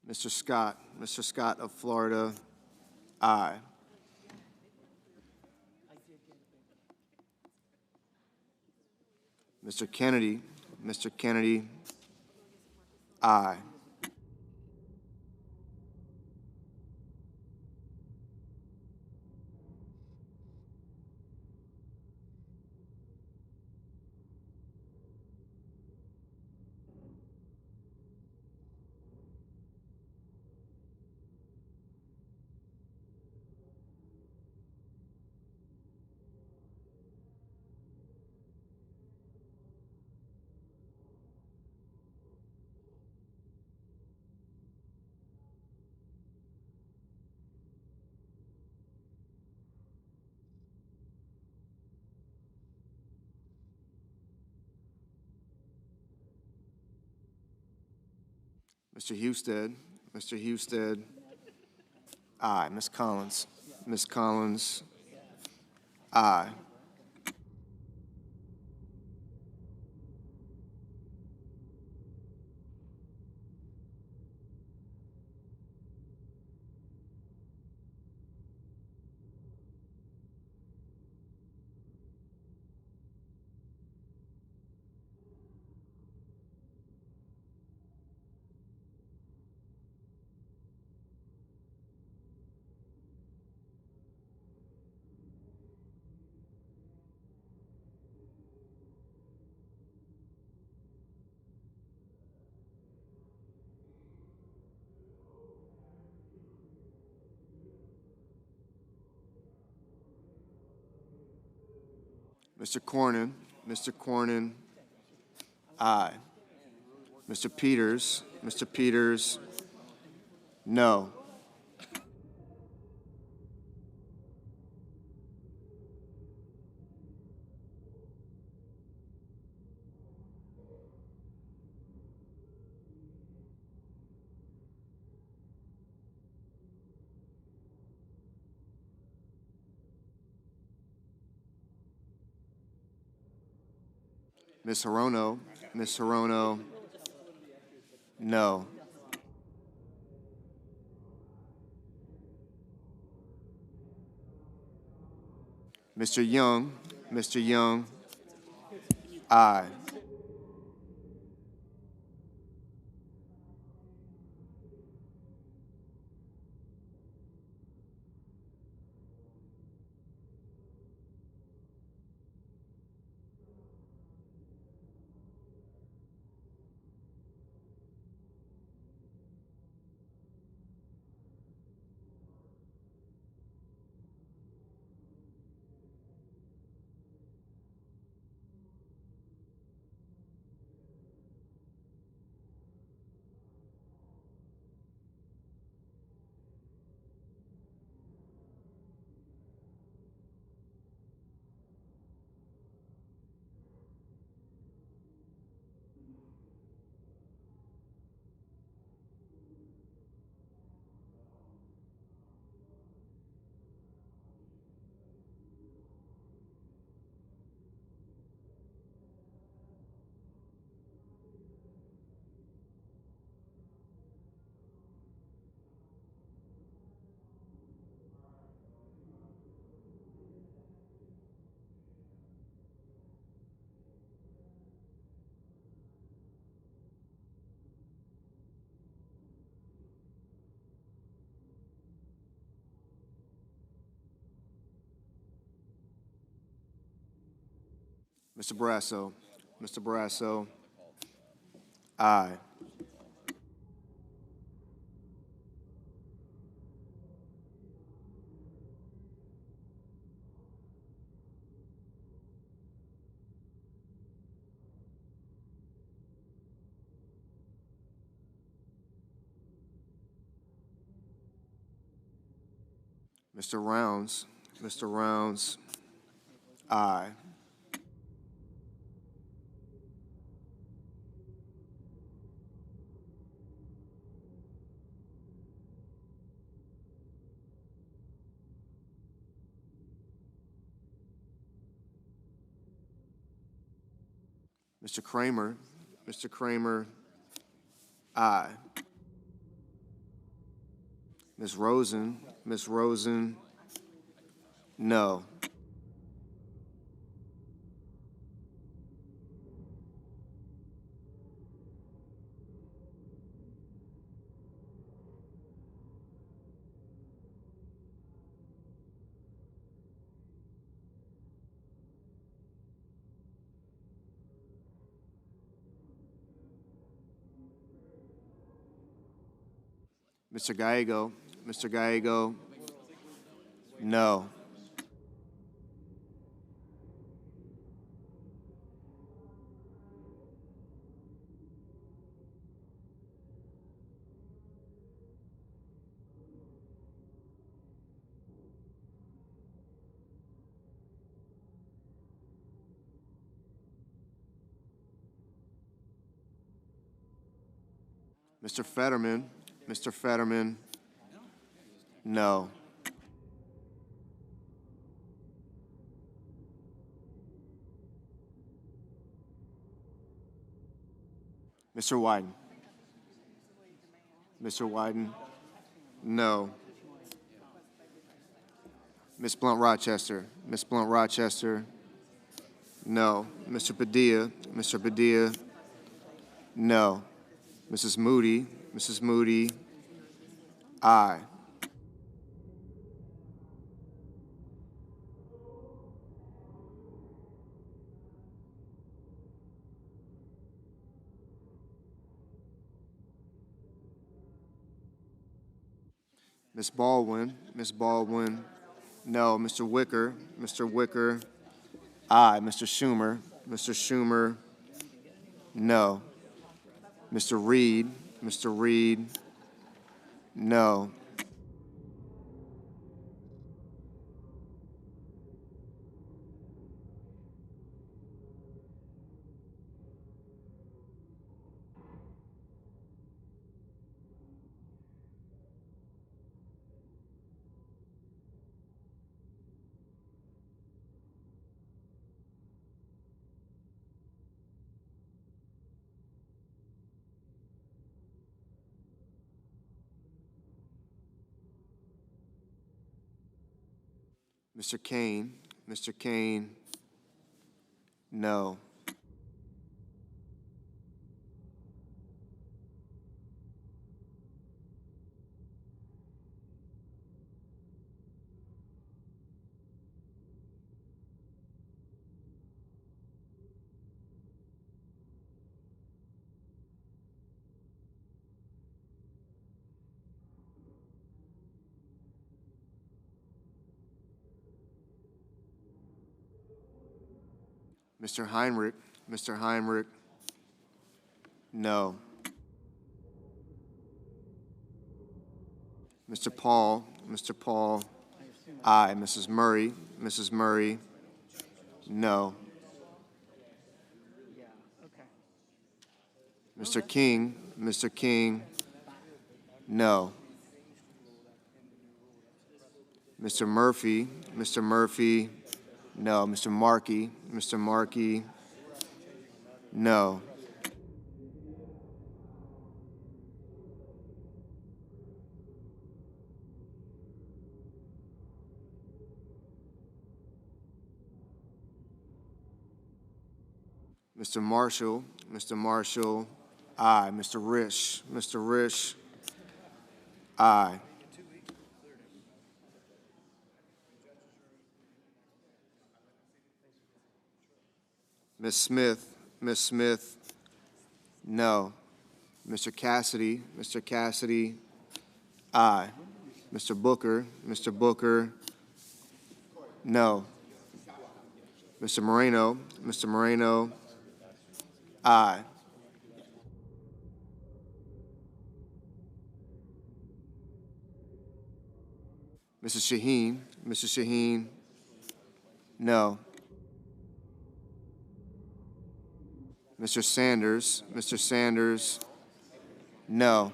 Mr. Scott of Florida, Aye. Mr. Kennedy, Mr. Kennedy, aye. Mr. Husted, Mr. Husted, aye. Ms. Collins, Ms. Collins, aye. Mr. Cornyn, Mr. Cornyn, aye. Mr. Peters, no. Ms. Hirono, no. Mr. Young, aye. Mr. Barrasso, aye. Mr. Rounds, aye. Mr. Kramer, aye. Ms. Rosen, no. Mr. Gallego, no. Mr. Fetterman, no. Mr. Wyden, no. Ms. Blunt Rochester, no. Mr. Padilla, no. Mrs. Moody, aye. Ms. Baldwin, no. Mr. Wicker, aye. Mr. Schumer, no. Mr. Reed, no. Mr. Kane, no. Mr. Heinrich, no. Mr. Paul, aye. Mrs. Murray, no. Mr. King, no. Mr. Murphy, no. Mr. Markey, no. Mr. Marshall, aye. Mr. Risch, aye. Ms. Smith, no. Mr. Cassidy, aye. Mr. Booker, no. Mr. Moreno, aye. Mrs. Shaheen, no. Mr. Sanders, no.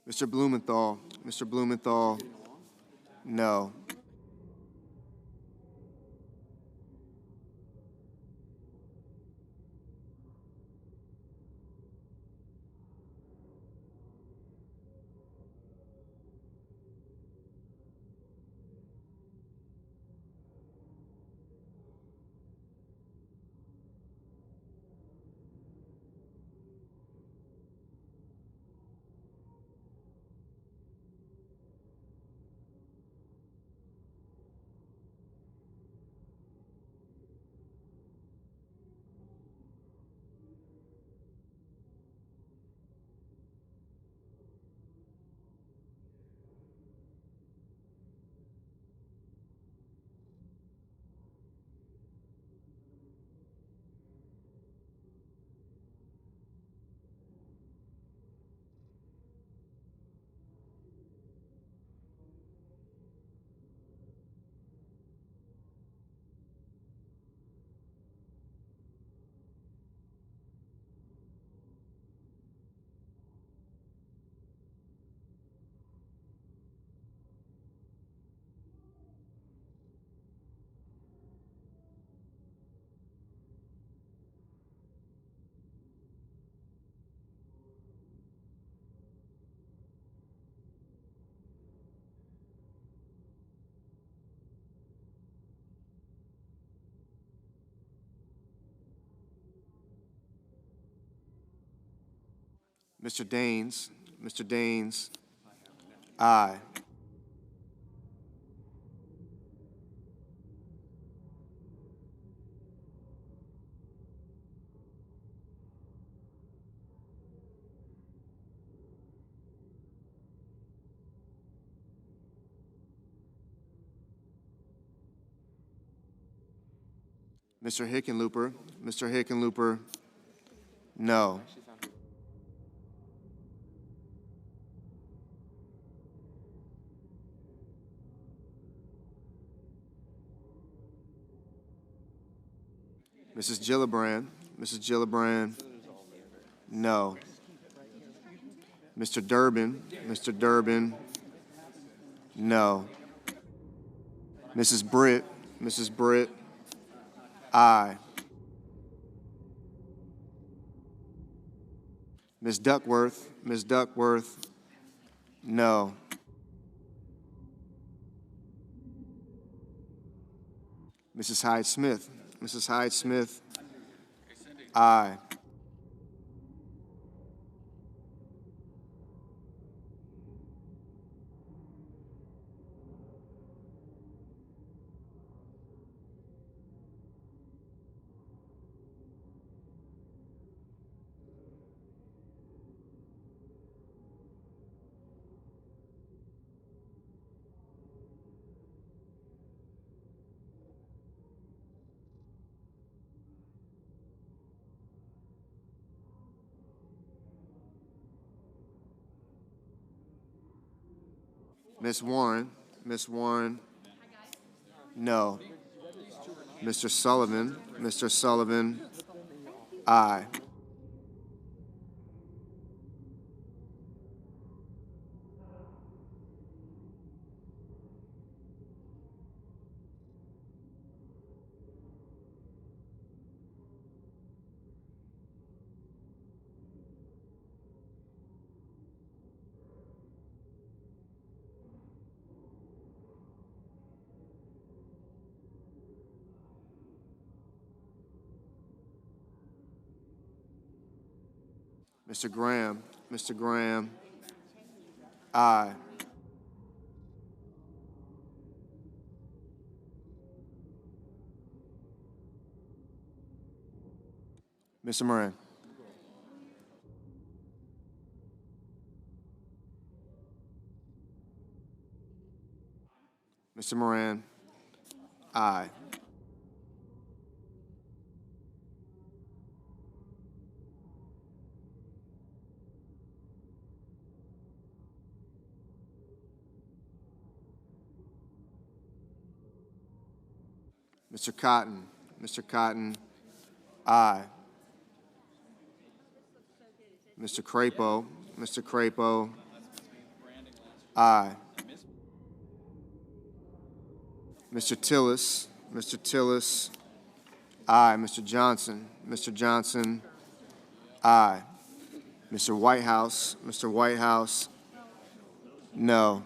Mr. Blumenthal, Mr. Blumenthal, no. Mr. Daines, Mr. Daines, aye. Mr. Hickenlooper, no. Mrs. Gillibrand, no. Mr. Durbin, no. Mrs. Britt, aye. Ms. Duckworth, no. Mrs. Hyde-Smith, aye. Miss Warren, no. Mr. Sullivan, aye. Mr. Graham, aye. Mr. Moran. Mr. Moran, aye. Mr. Cotton, aye. Mr. Crapo, Aye. Mr. Tillis, Mr. Tillis, aye. Mr. Johnson, Mr. Johnson, aye. Mr. Whitehouse, Mr. Whitehouse, no.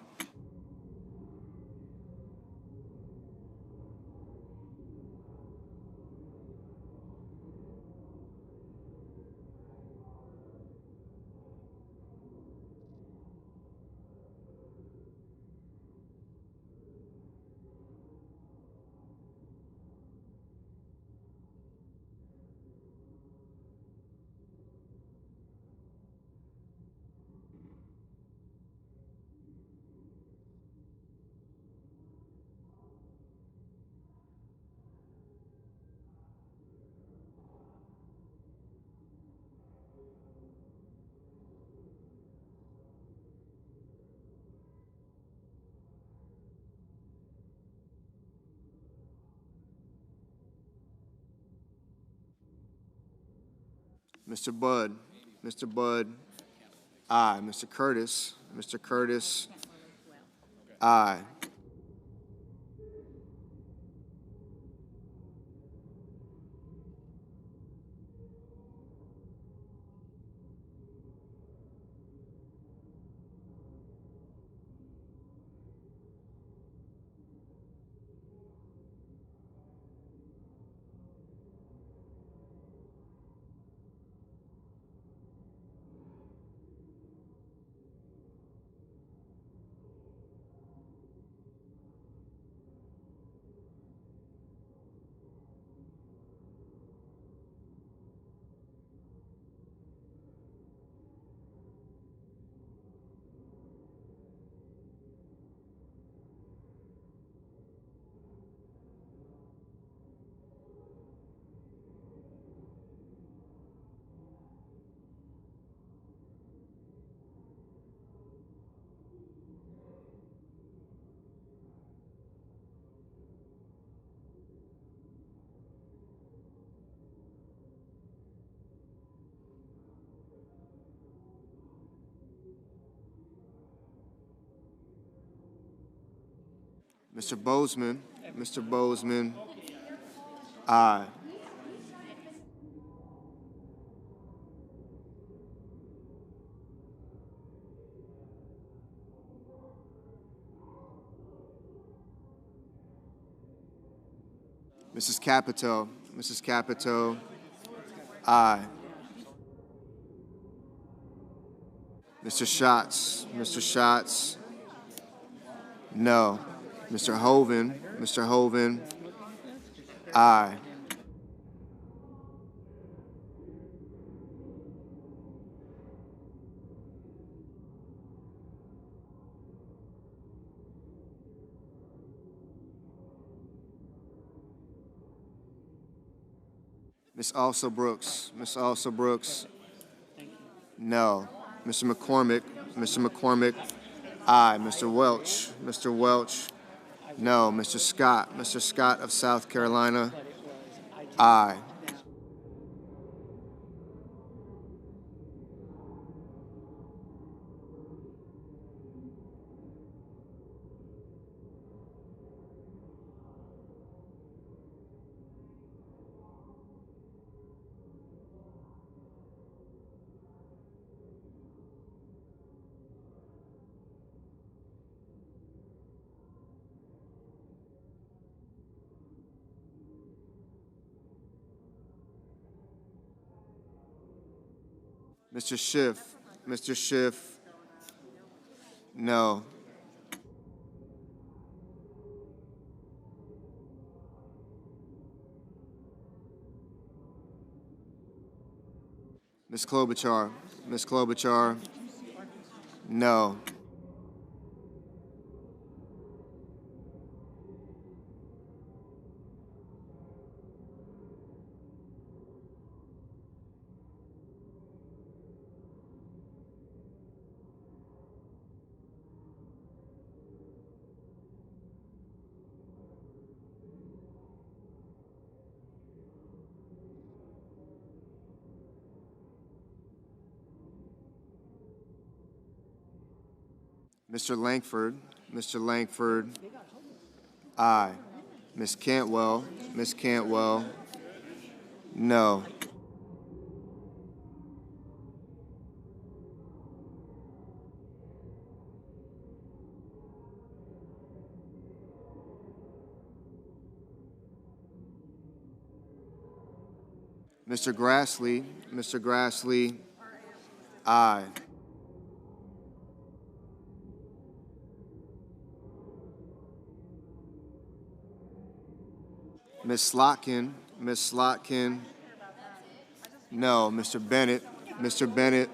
Mr. Budd, Mr. Budd, aye. Mr. Curtis, Mr. Curtis, aye. Mr. Bozeman, Mr. Bozeman, aye. Mrs. Capito, Mrs. Capito, aye. Mr. Schatz, no. Mr. Hoven, aye. Miss Also Brooks, no. Mr. McCormick, aye. Mr. Welch, no. Mr. Scott of South Carolina, aye. Mr. Schiff, no. Ms. Klobuchar, no. Mr. Langford, Mr. Langford, aye. Ms. Cantwell, Ms. Cantwell, no. Mr. Grassley, Mr. Grassley, aye. Ms. Slotkin, Ms. Slotkin, no. Mr. Bennett, Mr. Bennett,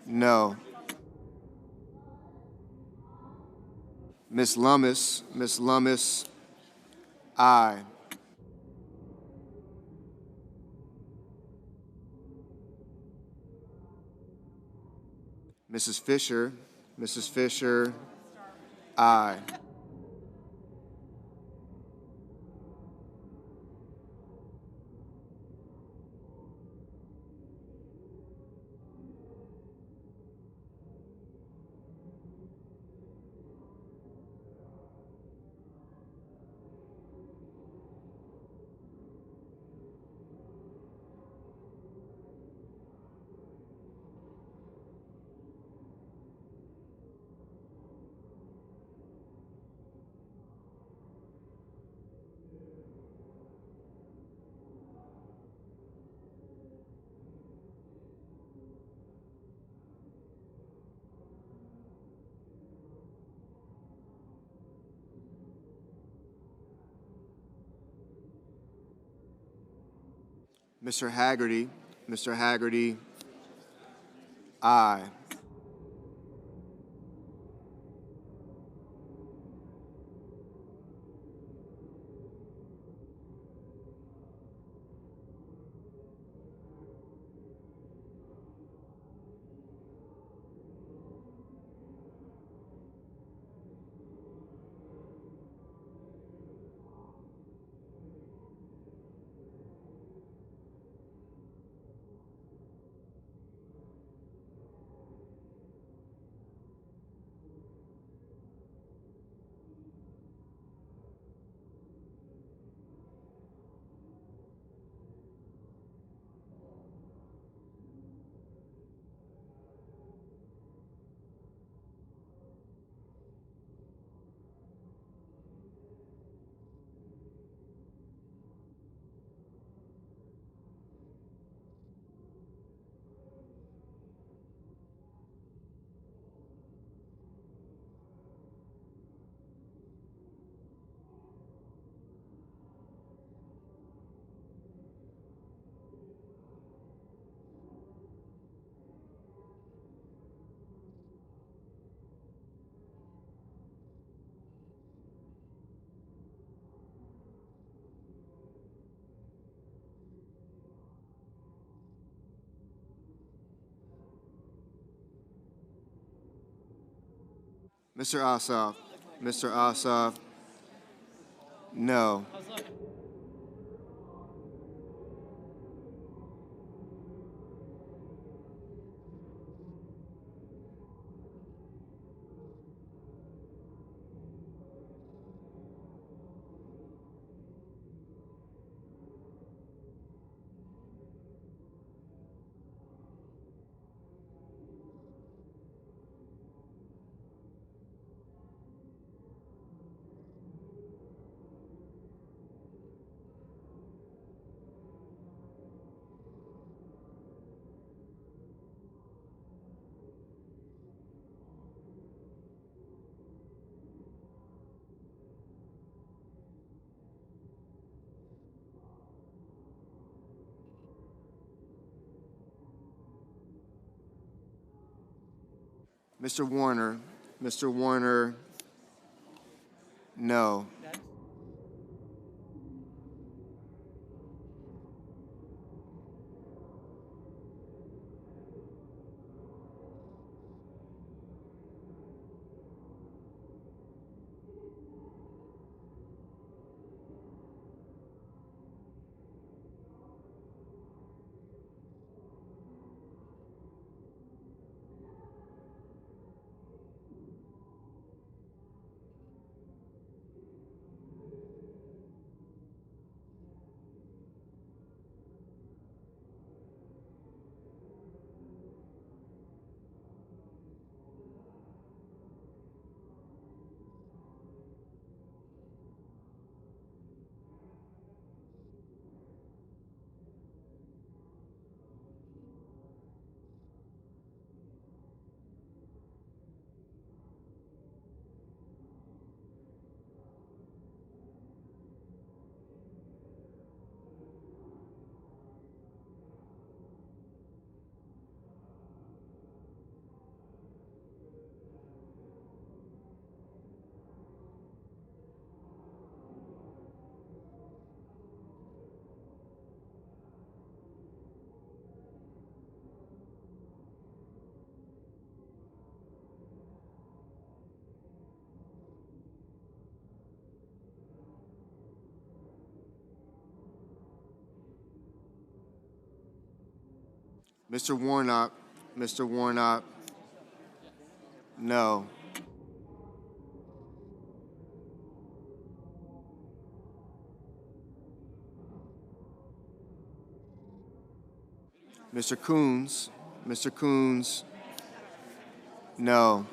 no. Ms. Lummis, Ms. Lummis, aye. Mrs. Fisher, Mrs. Fisher, aye. Mr. Haggerty, Mr. Haggerty, aye. Mr. Ossoff, Mr. Ossoff, no. Mr. Warner, Mr. Warner, no. Mr. Warnock. Mr. Warnock. No. Mr. Coons. Mr. Coons. No.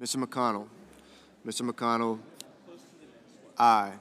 Mr. McConnell. Mr. McConnell. Aye.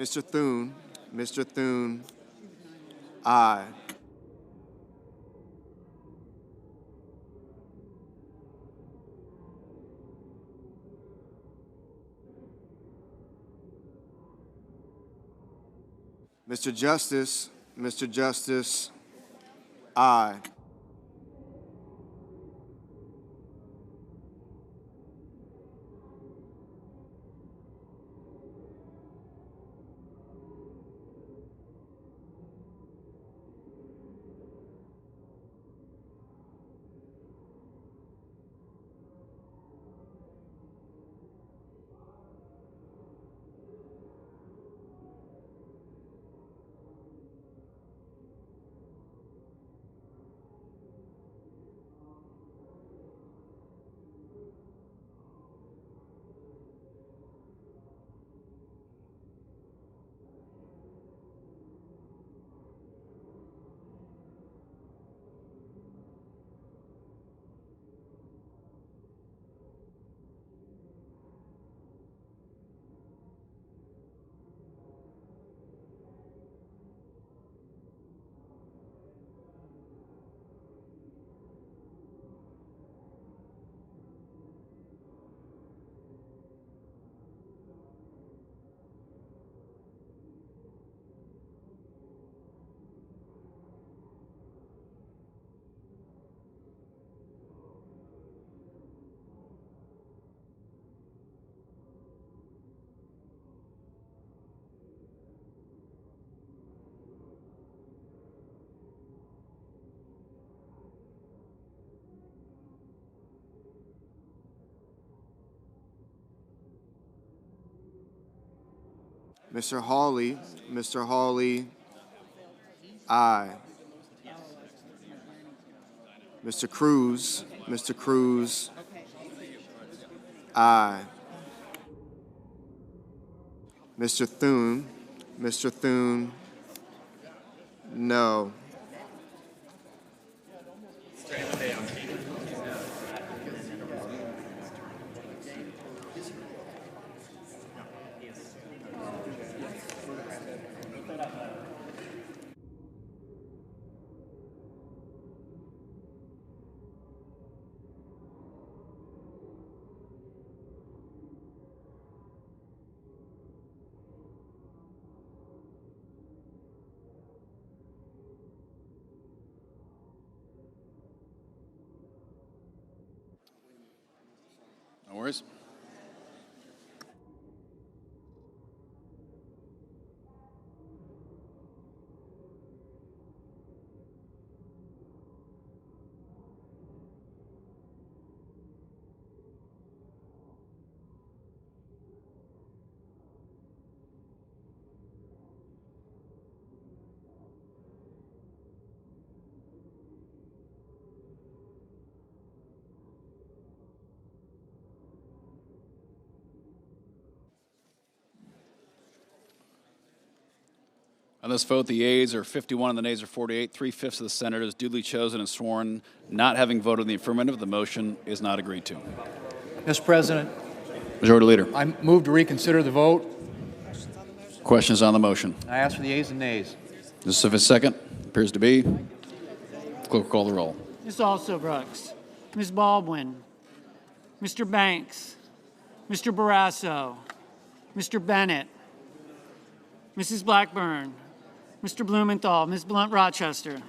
Mr. Thune. Mr. Thune. Aye. Mr. Justice. Mr. Justice. Aye. Mr. Hawley, aye. Mr. Cruz, aye. Mr. Thune, no. No worries. On this vote, the yeas are 51 and the nays are 48. 3/5 of the senators duly chosen and sworn not having voted in the affirmative. The motion is not agreed to. Mr. President, Majority Leader. I move to reconsider the vote. Questions on the motion? I ask for the yeas and nays. This is a second. Appears to be. Clerk will call the roll. Ms. Alsobrooks, Ms. Baldwin, Mr. Banks, Mr. Barrasso, Mr. Bennett, Mrs. Blackburn, Mr. Blumenthal, Ms. Blunt Rochester.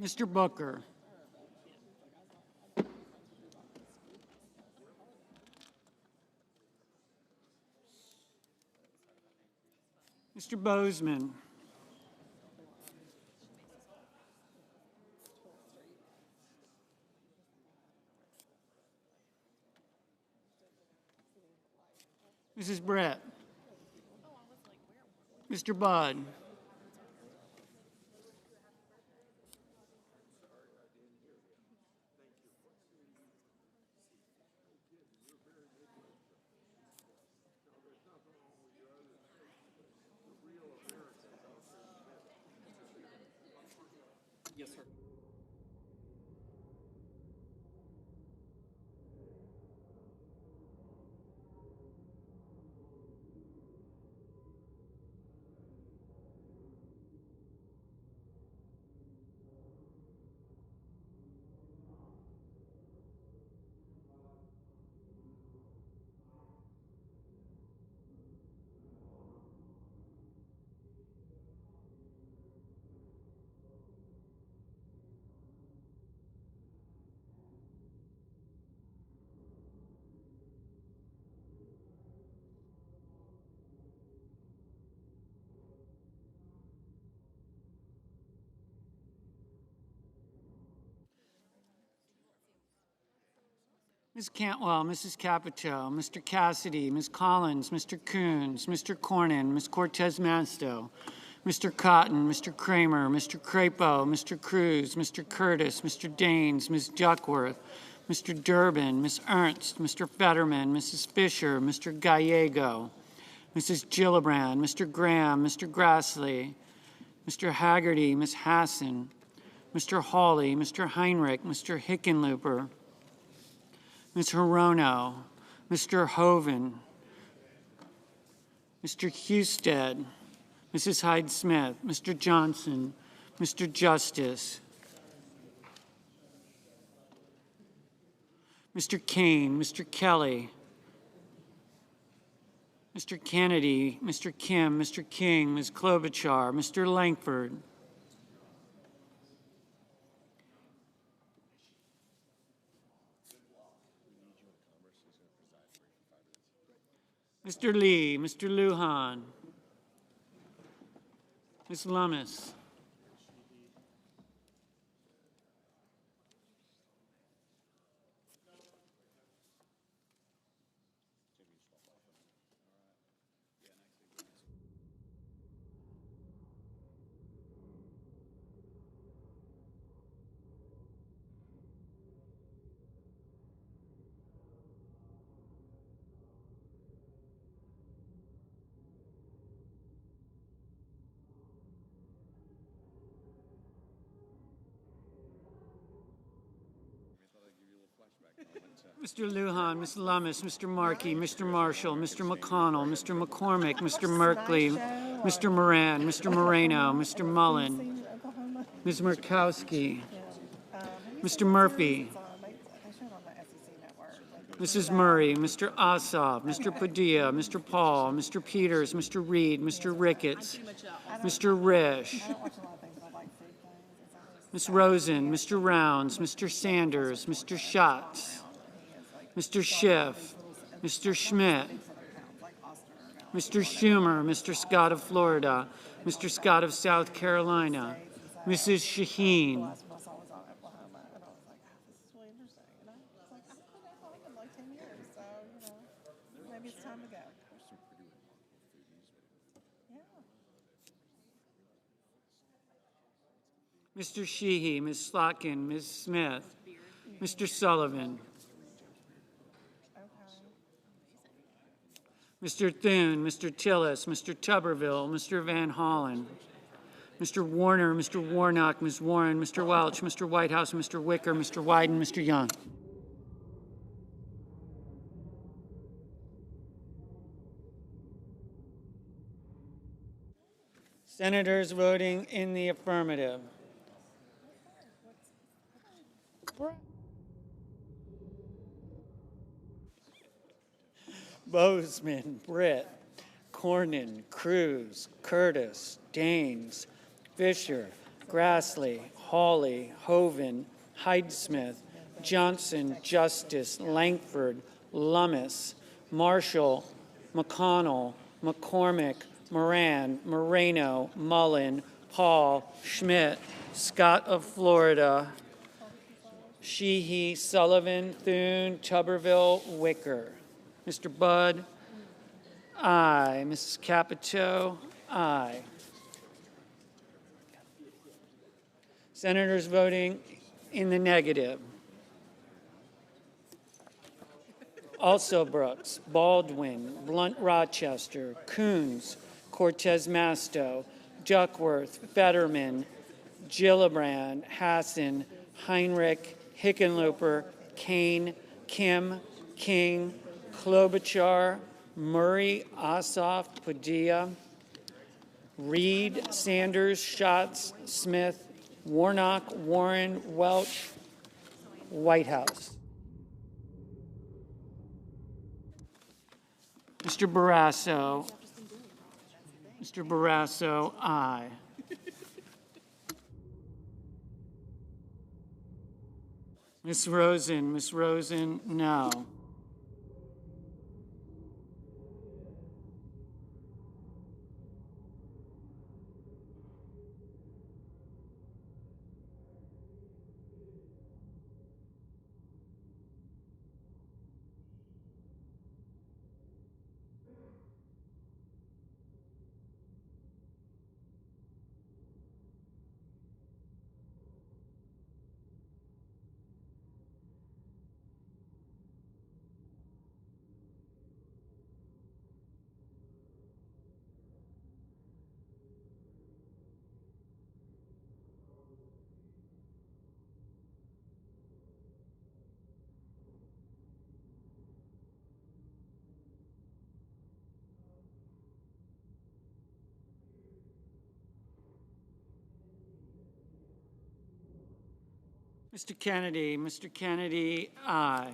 Mr. Booker. Mr. Bozeman. Mrs. Brett. Mr. Budd. Yes, sir. Ms. Cantwell, Mrs. Capito, Mr. Cassidy, Ms. Collins, Mr. Coons, Mr. Cornyn, Ms. Cortez Masto, Mr. Cotton, Mr. Kramer, Mr. Crapo, Mr. Cruz, Mr. Curtis, Mr. Daines, Ms. Duckworth, Mr. Durbin, Ms. Ernst, Mr. Fetterman, Mrs. Fisher, Mr. Gallego, Mrs. Gillibrand, Mr. Graham, Mr. Grassley, Mr. Haggerty, Ms. Hassan, Mr. Hawley, Mr. Heinrich, Mr. Hickenlooper, Ms. Hirono, Mr. Hoven, Mr. Husted, Mrs. Hyde-Smith, Mr. Johnson, Mr. Justice, Mr. Kane, Mr. Kelly, Mr. Kennedy, Mr. Kim, Mr. King, Ms. Klobuchar, Mr. Langford, Mr. Lee, Mr. Lujan, Ms. Lummis, Mr. Lujan, Ms. Lummis, Mr. Markey, Mr. Marshall, Mr. McConnell, Mr. McCormick, Mr. Merkley, Mr. Moran, Mr. Moreno, Mr. Mullen, Ms. Murkowski, Mr. Murphy, Mrs. Murray, Mr. Ossoff, Mr. Padilla, Mr. Paul, Mr. Peters, Mr. Reed, Mr. Ricketts, Mr. Risch, Ms. Rosen, Mr. Rounds, Mr. Sanders, Mr. Schatz, Mr. Schiff, Mr. Schmidt, Mr. Schumer, Mr. Scott of Florida, Mr. Scott of South Carolina, Mrs. Shaheen, Mr. Sheehy, Ms. Slotkin, Ms. Smith, Mr. Sullivan, Mr. Thune, Mr. Tillis, Mr. Tuberville, Mr. Van Hollen, Mr. Warner, Mr. Warnock, Ms. Warren, Mr. Welch, Mr. Whitehouse, Mr. Wicker, Mr. Wyden, Mr. Young. Senators voting in the affirmative. Bozeman, Britt, Cornyn, Cruz, Curtis, Daines, Fisher, Grassley, Hawley, Hoven, Hyde-Smith, Johnson, Justice, Langford, Lummis, Marshall, McConnell, McCormick, Moran, Moreno, Mullen, Paul, Schmidt, Scott of Florida, Sheehy, Sullivan, Thune, Tuberville, Wicker. Mr. Budd, aye. Mrs. Capito, aye. Senators voting in the negative. Also Brooks, Baldwin, Blunt Rochester, Coons, Cortez Masto, Duckworth, Fetterman, Gillibrand, Hassan, Heinrich, Hickenlooper, Kane, Kim, King, Klobuchar, Murray, Ossoff, Padilla, Reed, Sanders, Schatz, Smith, Warnock, Warren, Welch, Whitehouse. Mr. Barrasso. Mr. Barrasso, aye. Ms. Rosen, no. Mr. Kennedy, aye.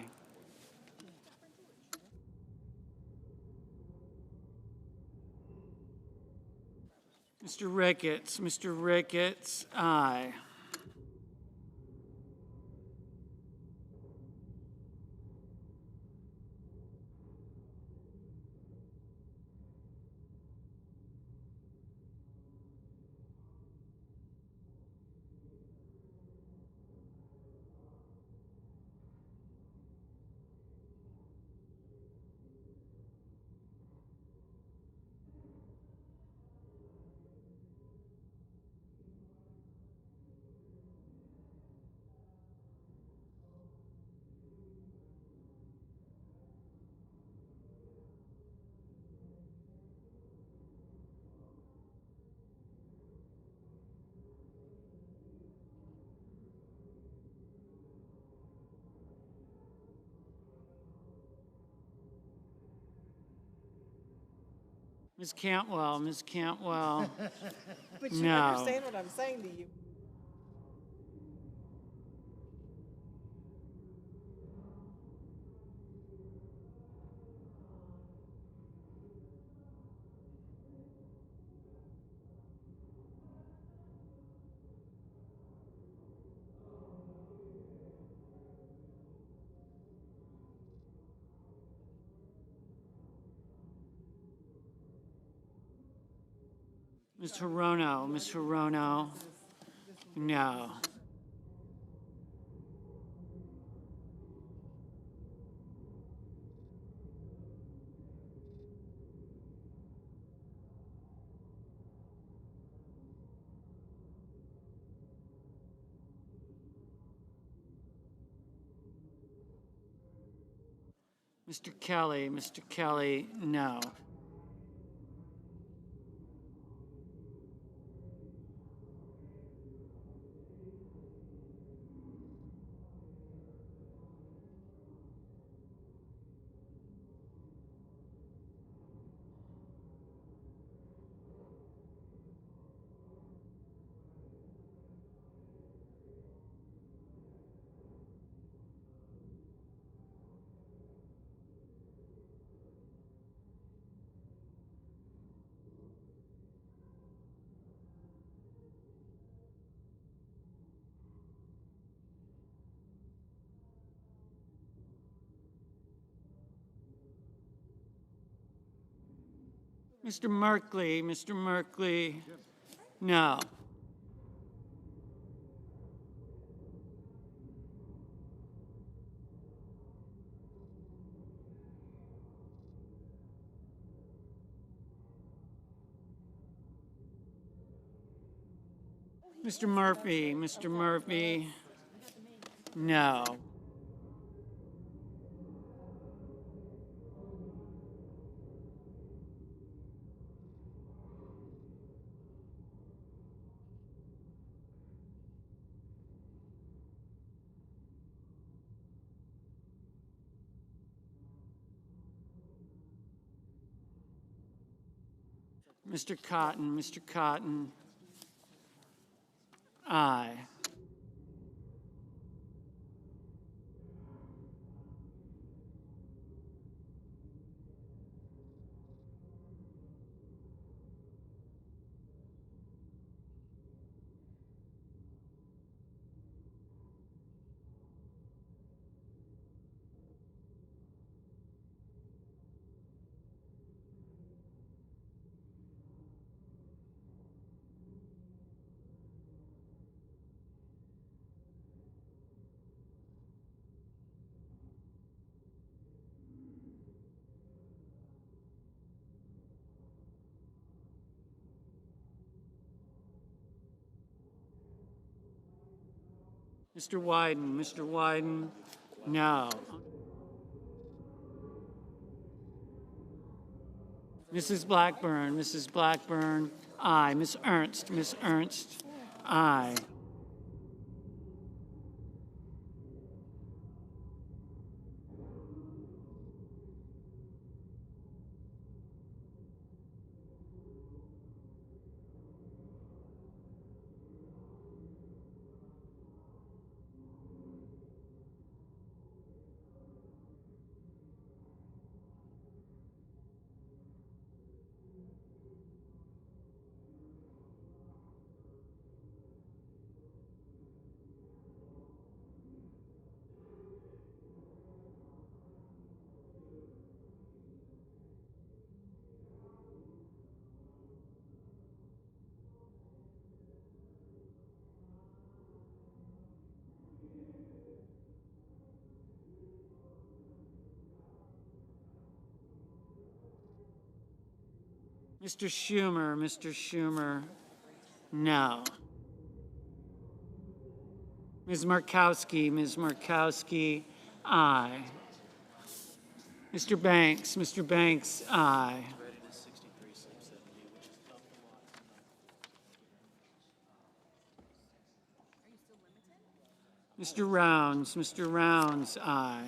Mr. Ricketts, aye. Ms. Cantwell, But you no. understand what I'm saying to you. Ms. Hirono, no. Mr. Kelly, no. Mr. Merkley, no. Mr. Murphy, no. Mr. Cotton, aye. Mr. Wyden, no. Mrs. Blackburn, aye. Ms. Ernst, aye. Mr. Schumer, no. Ms. Markowski, aye. Mr. Banks, aye. Mr. Rounds, aye.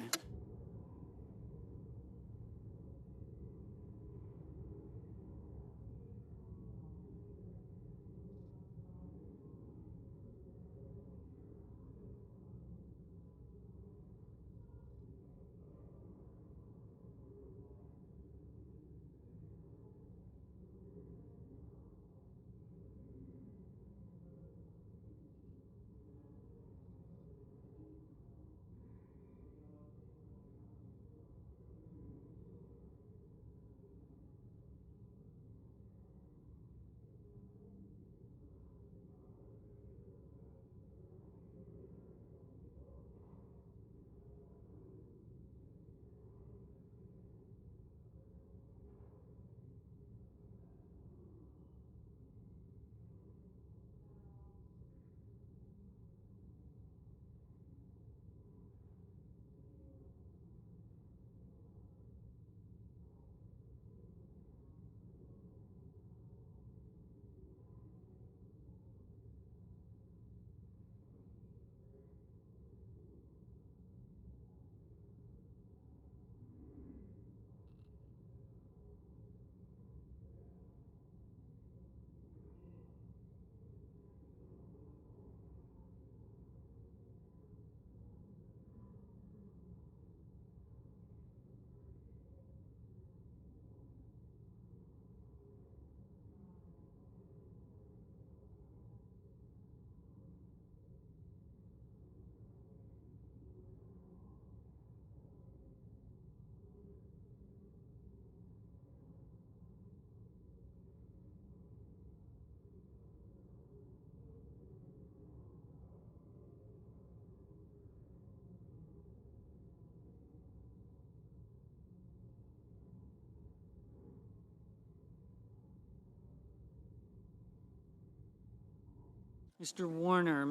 Mr. Warner,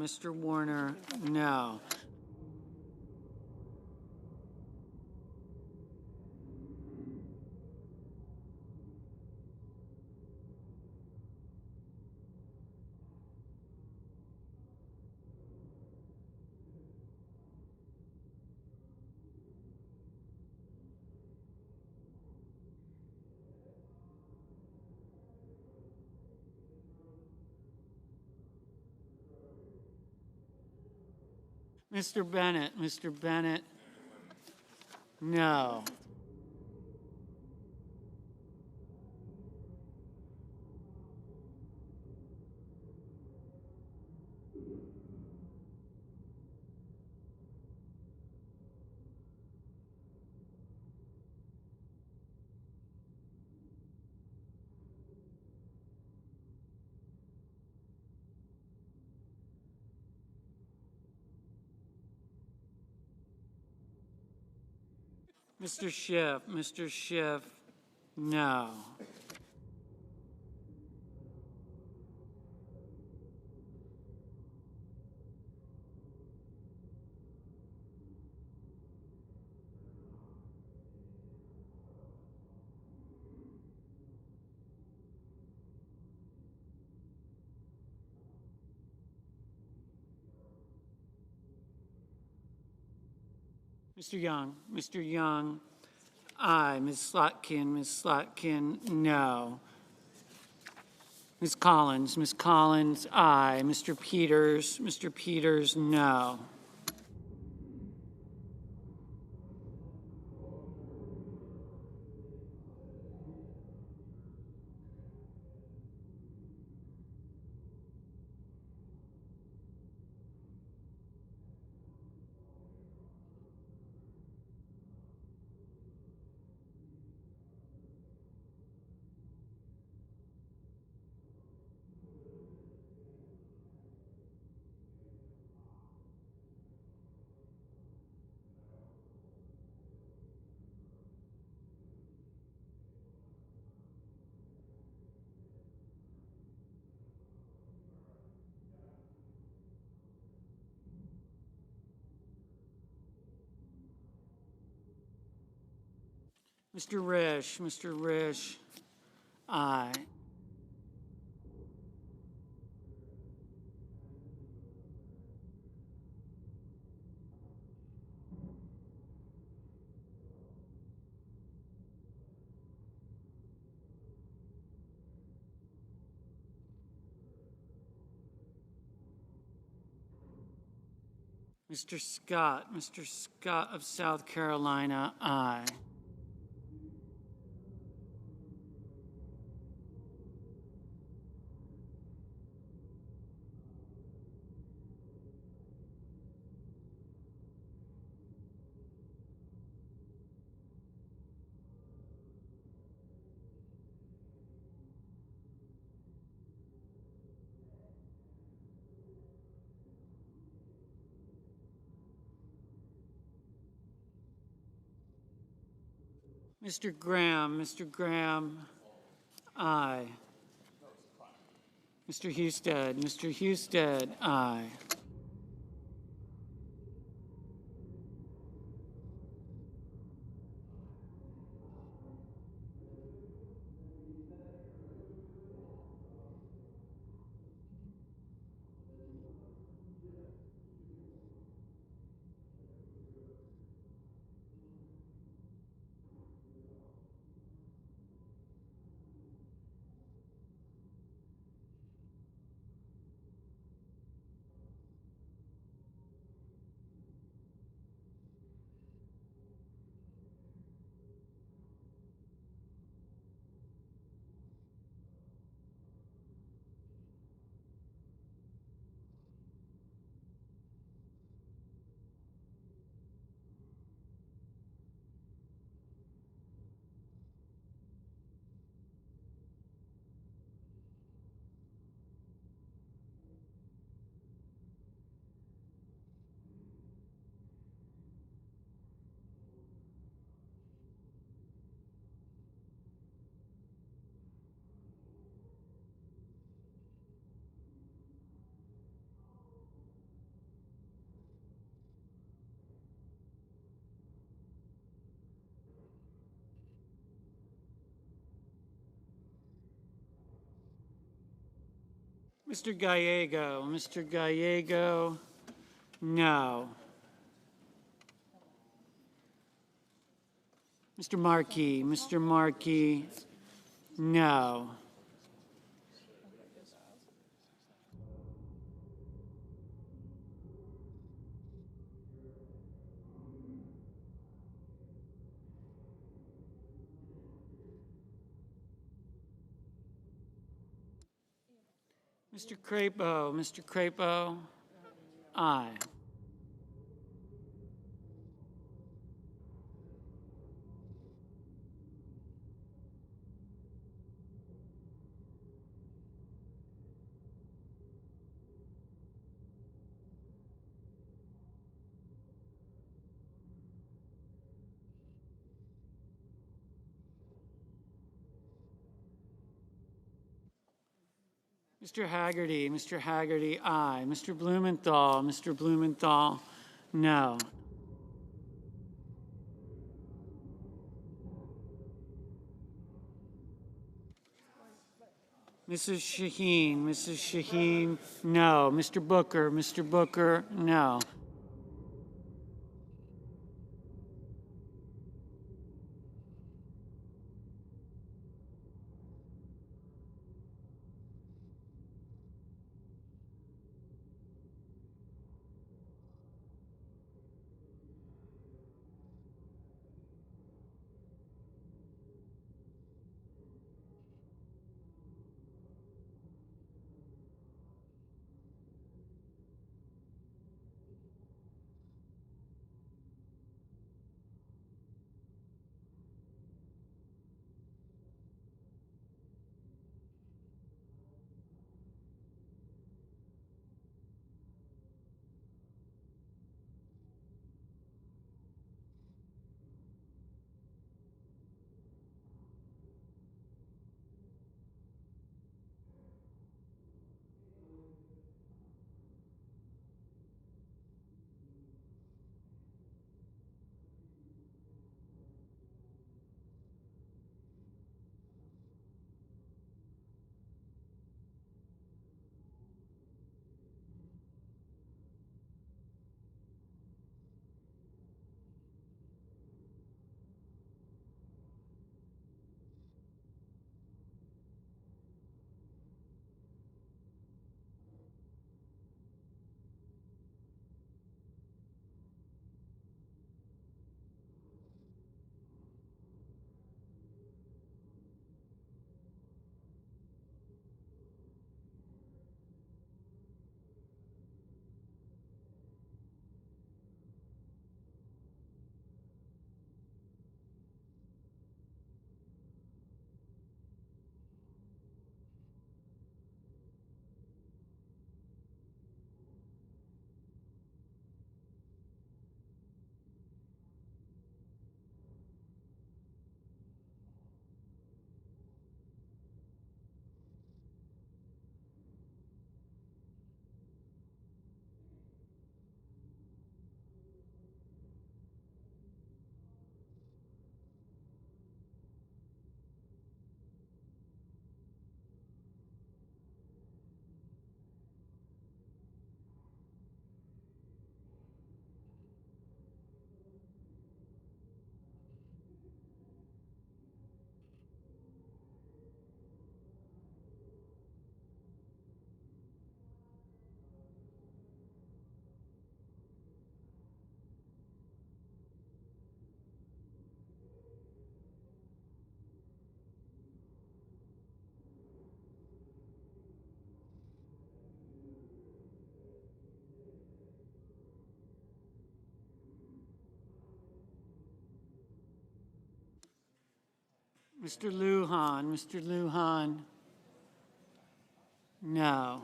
no. Mr. Bennett, no. Mr. Schiff, no. Mr. Young, aye. Ms. Slotkin, no. Ms. Collins, aye. Mr. Peters, no. Mr. Risch, aye. Mr. Scott of South Carolina, aye. Mr. Graham, aye. Mr. Husted, aye. Mr. Gallego, no. Mr. Markey, no. Mr. Crapo, aye. Mr. Haggerty, aye. Mr. Blumenthal, no. Mrs. Shaheen, no. Mr. Booker, no. Mr. Lujan. Mr. Lujan? No.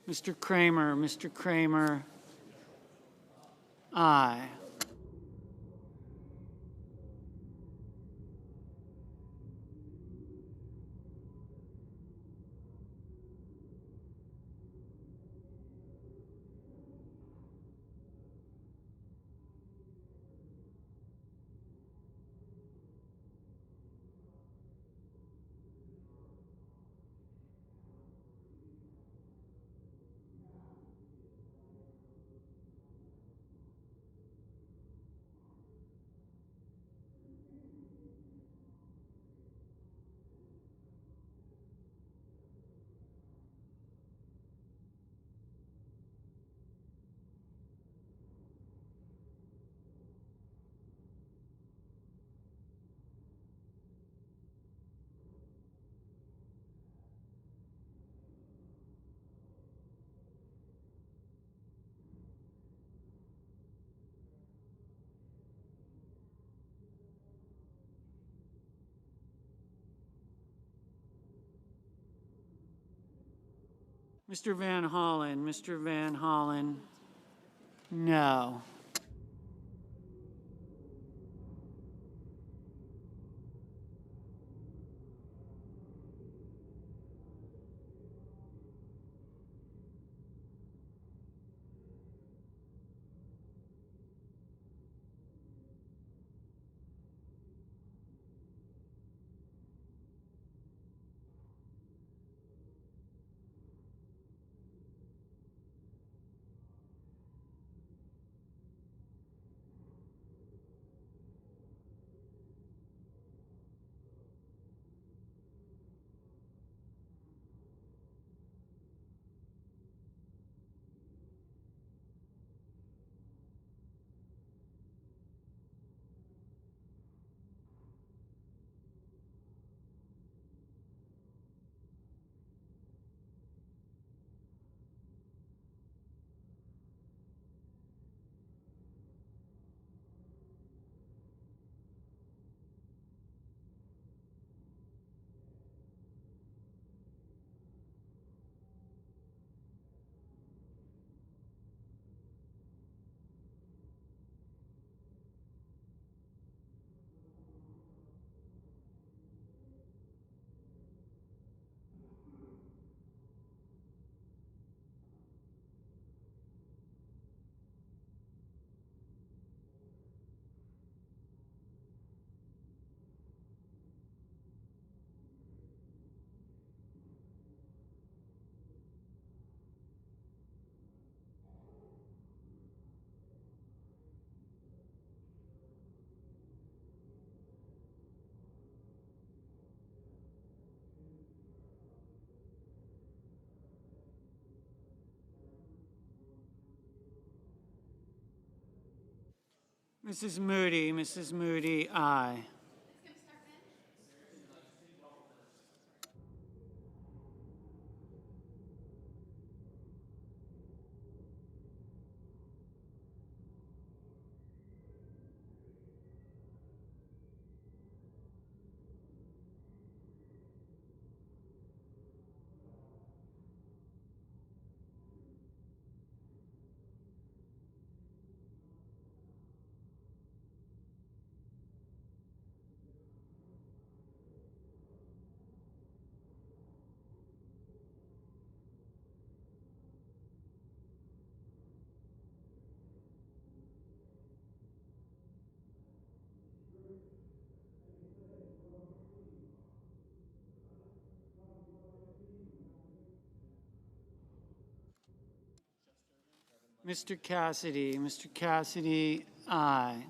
Mr. Kramer. Mr. Kramer? Aye. Mr. Van Hollen. Mr. Van Hollen? No. Mrs. Moody. Mrs. Moody? Aye. Mr. Cassidy. Mr. Cassidy? Aye.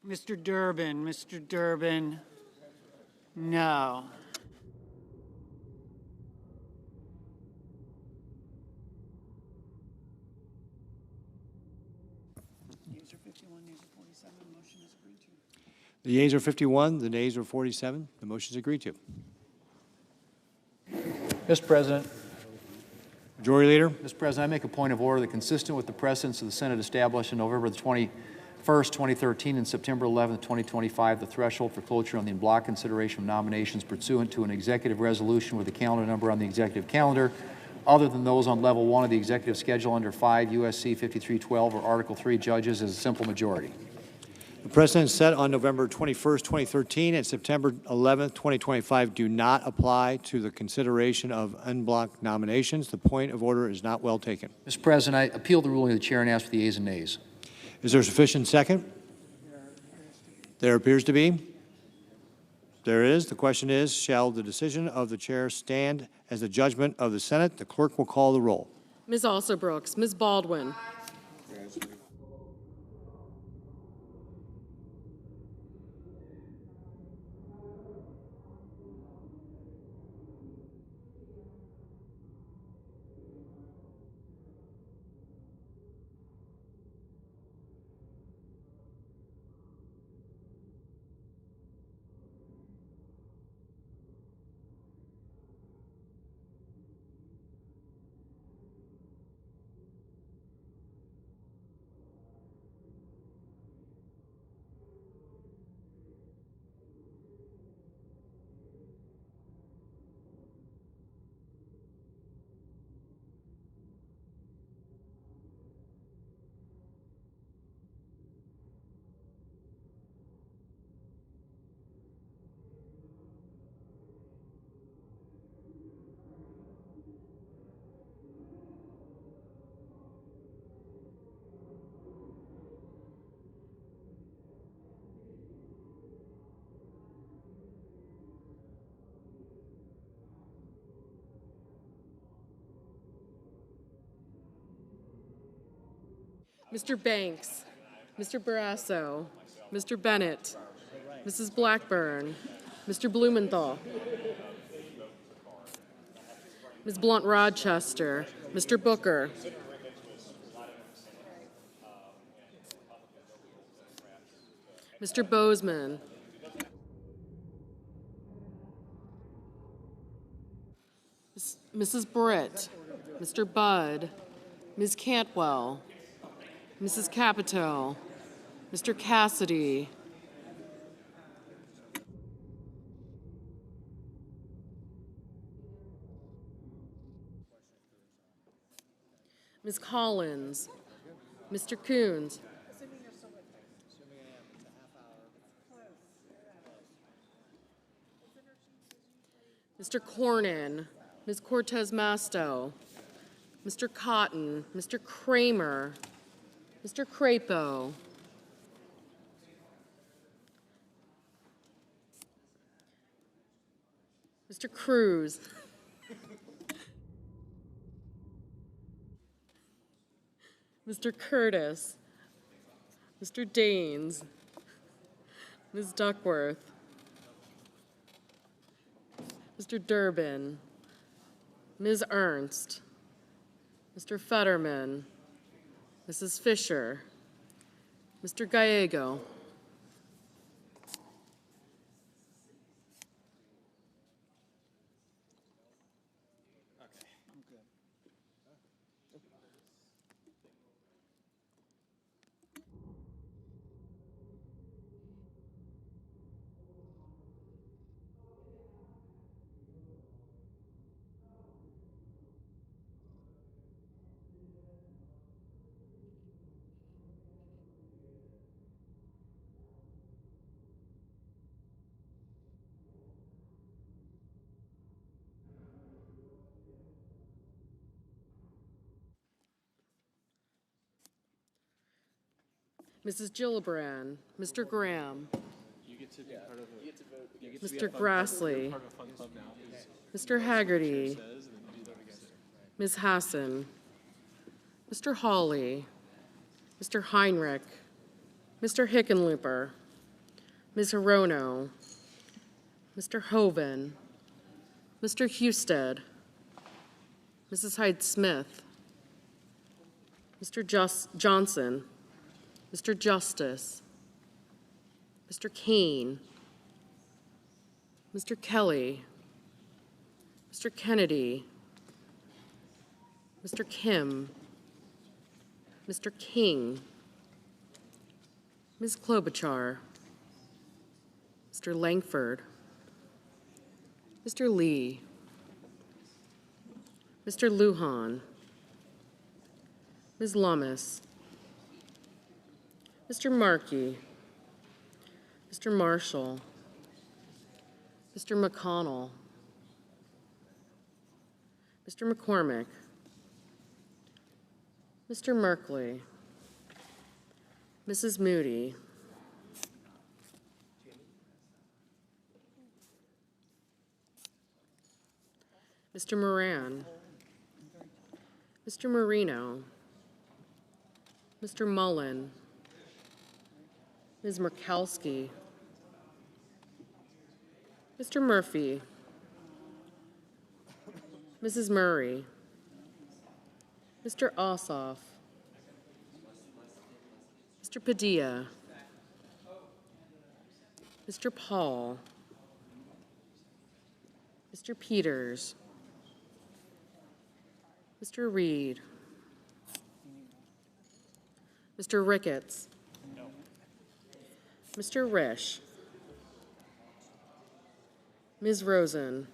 Mr. Durbin, Mr. Durbin, no. The yeas are 51, the nays are 47. The motion is agreed to. Mr. President, Majority Leader, Mr. President, I make a point of order that consistent with the precedents of the Senate established on November the 21st, 2013 and September 11th, 2025, the threshold for cloture on the block consideration of nominations pursuant to an executive resolution with a calendar number on the executive calendar other than those on level 1 of the executive schedule under 5 U.S.C. 5312 or Article 3 judges is a simple majority. the precedents set on November 21st, 2013 and September 11th, 2025 do not apply to the consideration of en bloc nominations. The point of order is not well taken. Mr. President, I appeal the ruling of the chair and ask for the yeas and nays. Is there sufficient second? There appears to be. There is. The question is, shall the decision of the chair stand as the judgment of the Senate? The clerk will call the roll. Ms. Alsobrooks, Ms. Baldwin. Mr. Banks, Mr. Barrasso, Mr. Bennett, Mrs. Blackburn, Mr. Blumenthal, Ms. Blunt Rochester, Mr. Booker, Mr. Bozeman, Mrs. Britt, Mr. Budd, Ms. Cantwell, Mrs. Capito, Mr. Cassidy, Ms. Collins, Mr. Coons, Mr. Cornyn, Ms. Cortez Masto, Mr. Cotton, Mr. Kramer, Mr. Crapo, Mr. Cruz, Mr. Curtis, Mr. Daines, Ms. Duckworth, Mr. Durbin, Ms. Ernst, Mr. Fetterman, Mrs. Fisher, Mr. Gallego, Mrs. Gillibrand, Mr. Graham, Mr. Grassley, Mr. Haggerty, Ms. Hassan, Mr. Hawley, Mr. Heinrich, Mr. Hickenlooper, Ms. Hirono, Mr. Hoven, Mr. Husted, Mrs. Hyde-Smith, Mr. Johnson, Mr. Justice, Mr. Kane, Mr. Kelly, Mr. Kennedy, Mr. Kim, Mr. King, Ms. Klobuchar, Mr. Langford, Mr. Lee, Mr. Lujan, Ms. Lummis, Mr. Markey, Mr. Marshall, Mr. McConnell, Mr. McCormick, Mr. Merkley, Mrs. Moody, Mr. Moran, Mr. Marino, Mr. Mullen, Ms. Murkowski, Mr. Murphy, Mrs. Murray, Mr. Ossoff, Mr. Padilla, Mr. Paul, Mr. Peters, Mr. Reed, Mr. Ricketts, Mr. Risch, Ms. Rosen,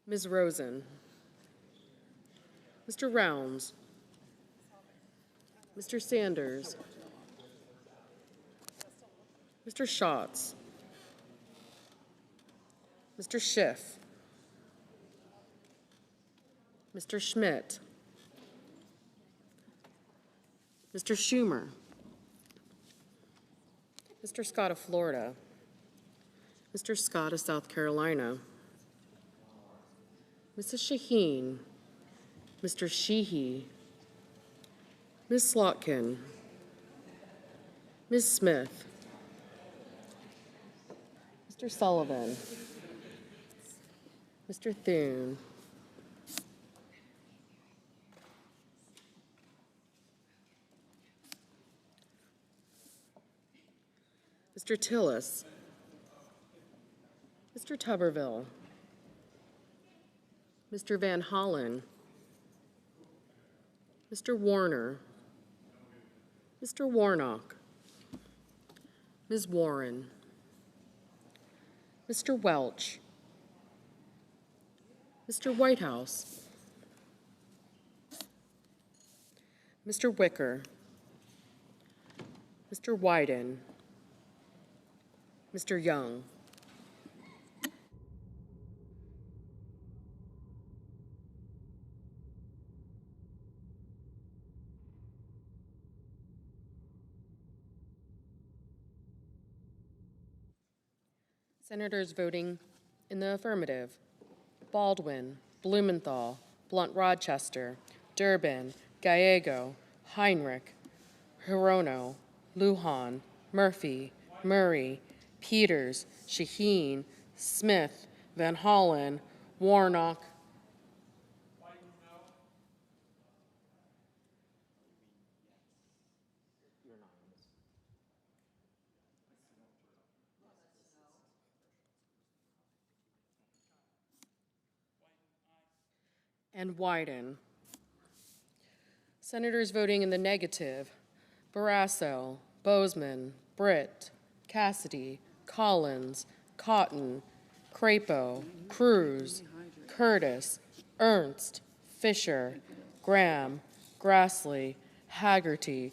Ms. Rosen, Mr. Rounds, Mr. Sanders, Mr. Schatz, Mr. Schiff, Mr. Schmidt, Mr. Schumer, Mr. Scott of Florida, Mr. Scott of South Carolina, Mrs. Shaheen, Mr. Sheehy, Ms. Slotkin, Ms. Smith, Mr. Sullivan, Mr. Thune, Mr. Tillis, Mr. Tuberville, Mr. Van Hollen, Mr. Warner, Mr. Warnock, Ms. Warren, Mr. Welch, Mr. Whitehouse, Mr. Wicker, Mr. Wyden, Mr. Young, Senators voting in the affirmative: Baldwin, Blumenthal, Blunt-Rochester, Durbin, Gallego, Heinrich, Hirono, Lujan, Murphy, Murray, Peters, Shaheen, Smith, Van Hollen, Warnock, and Wyden. Senators voting in the negative: Barrasso, Bozeman, Britt, Cassidy, Collins, Cotton, Crapo, Cruz, Curtis, Ernst, Fisher, Graham, Grassley, Haggerty,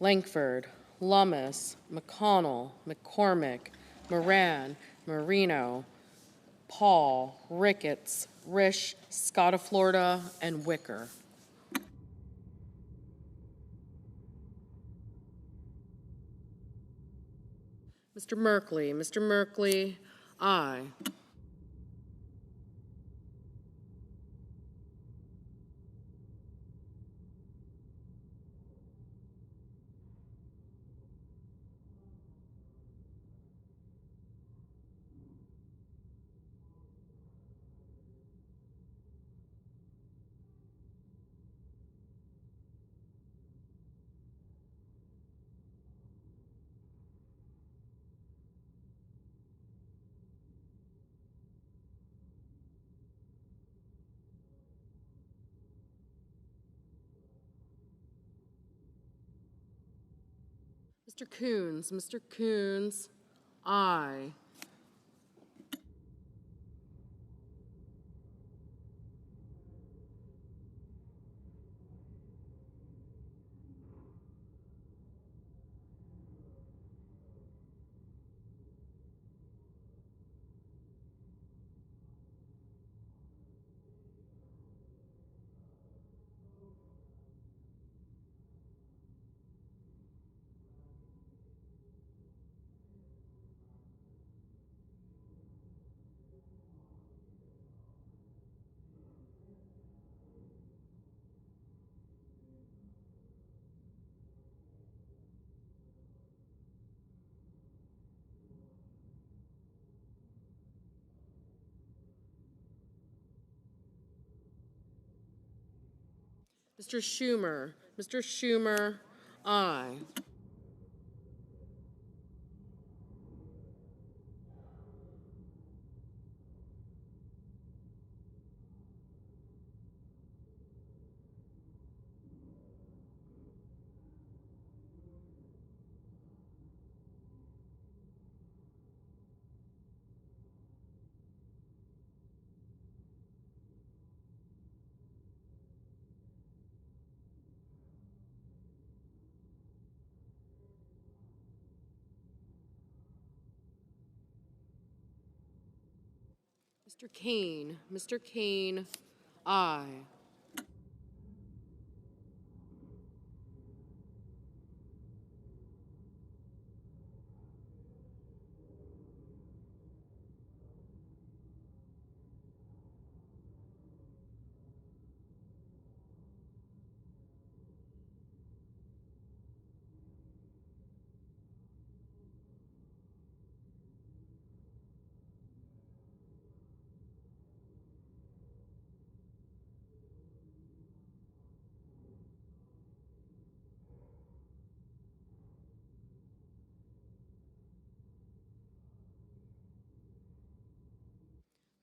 Langford, Lummis, McConnell, McCormick, Moran, Marino, Paul, Ricketts, Risch, Scott of Florida, and Wicker. Mr. Merkley, aye. Mr. Coons. Mr. Coons, aye. Mr. Schumer. Mr. Schumer, aye. Mr. Kane. Mr. Kane, aye.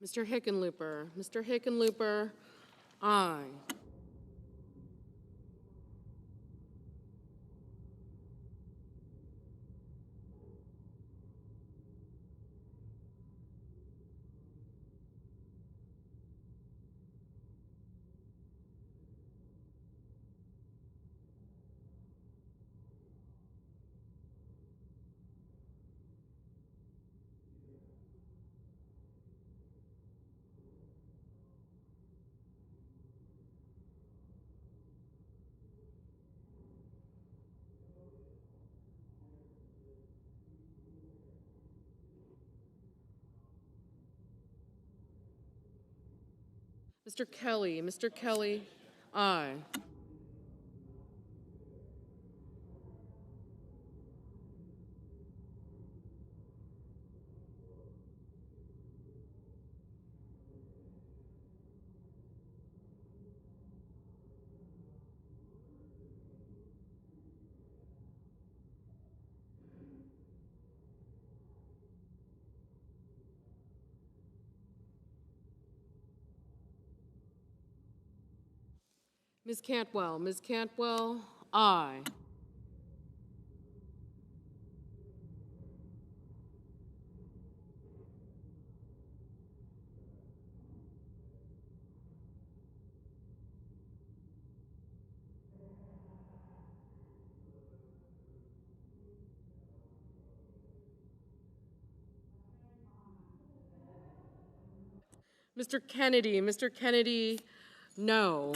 Mr. Hickenlooper. Mr. Hickenlooper, aye. Mr. Kelly. Mr. Kelly, aye. Ms. Cantwell. Ms. Cantwell, aye. Mr. Kennedy. Mr. Kennedy, no.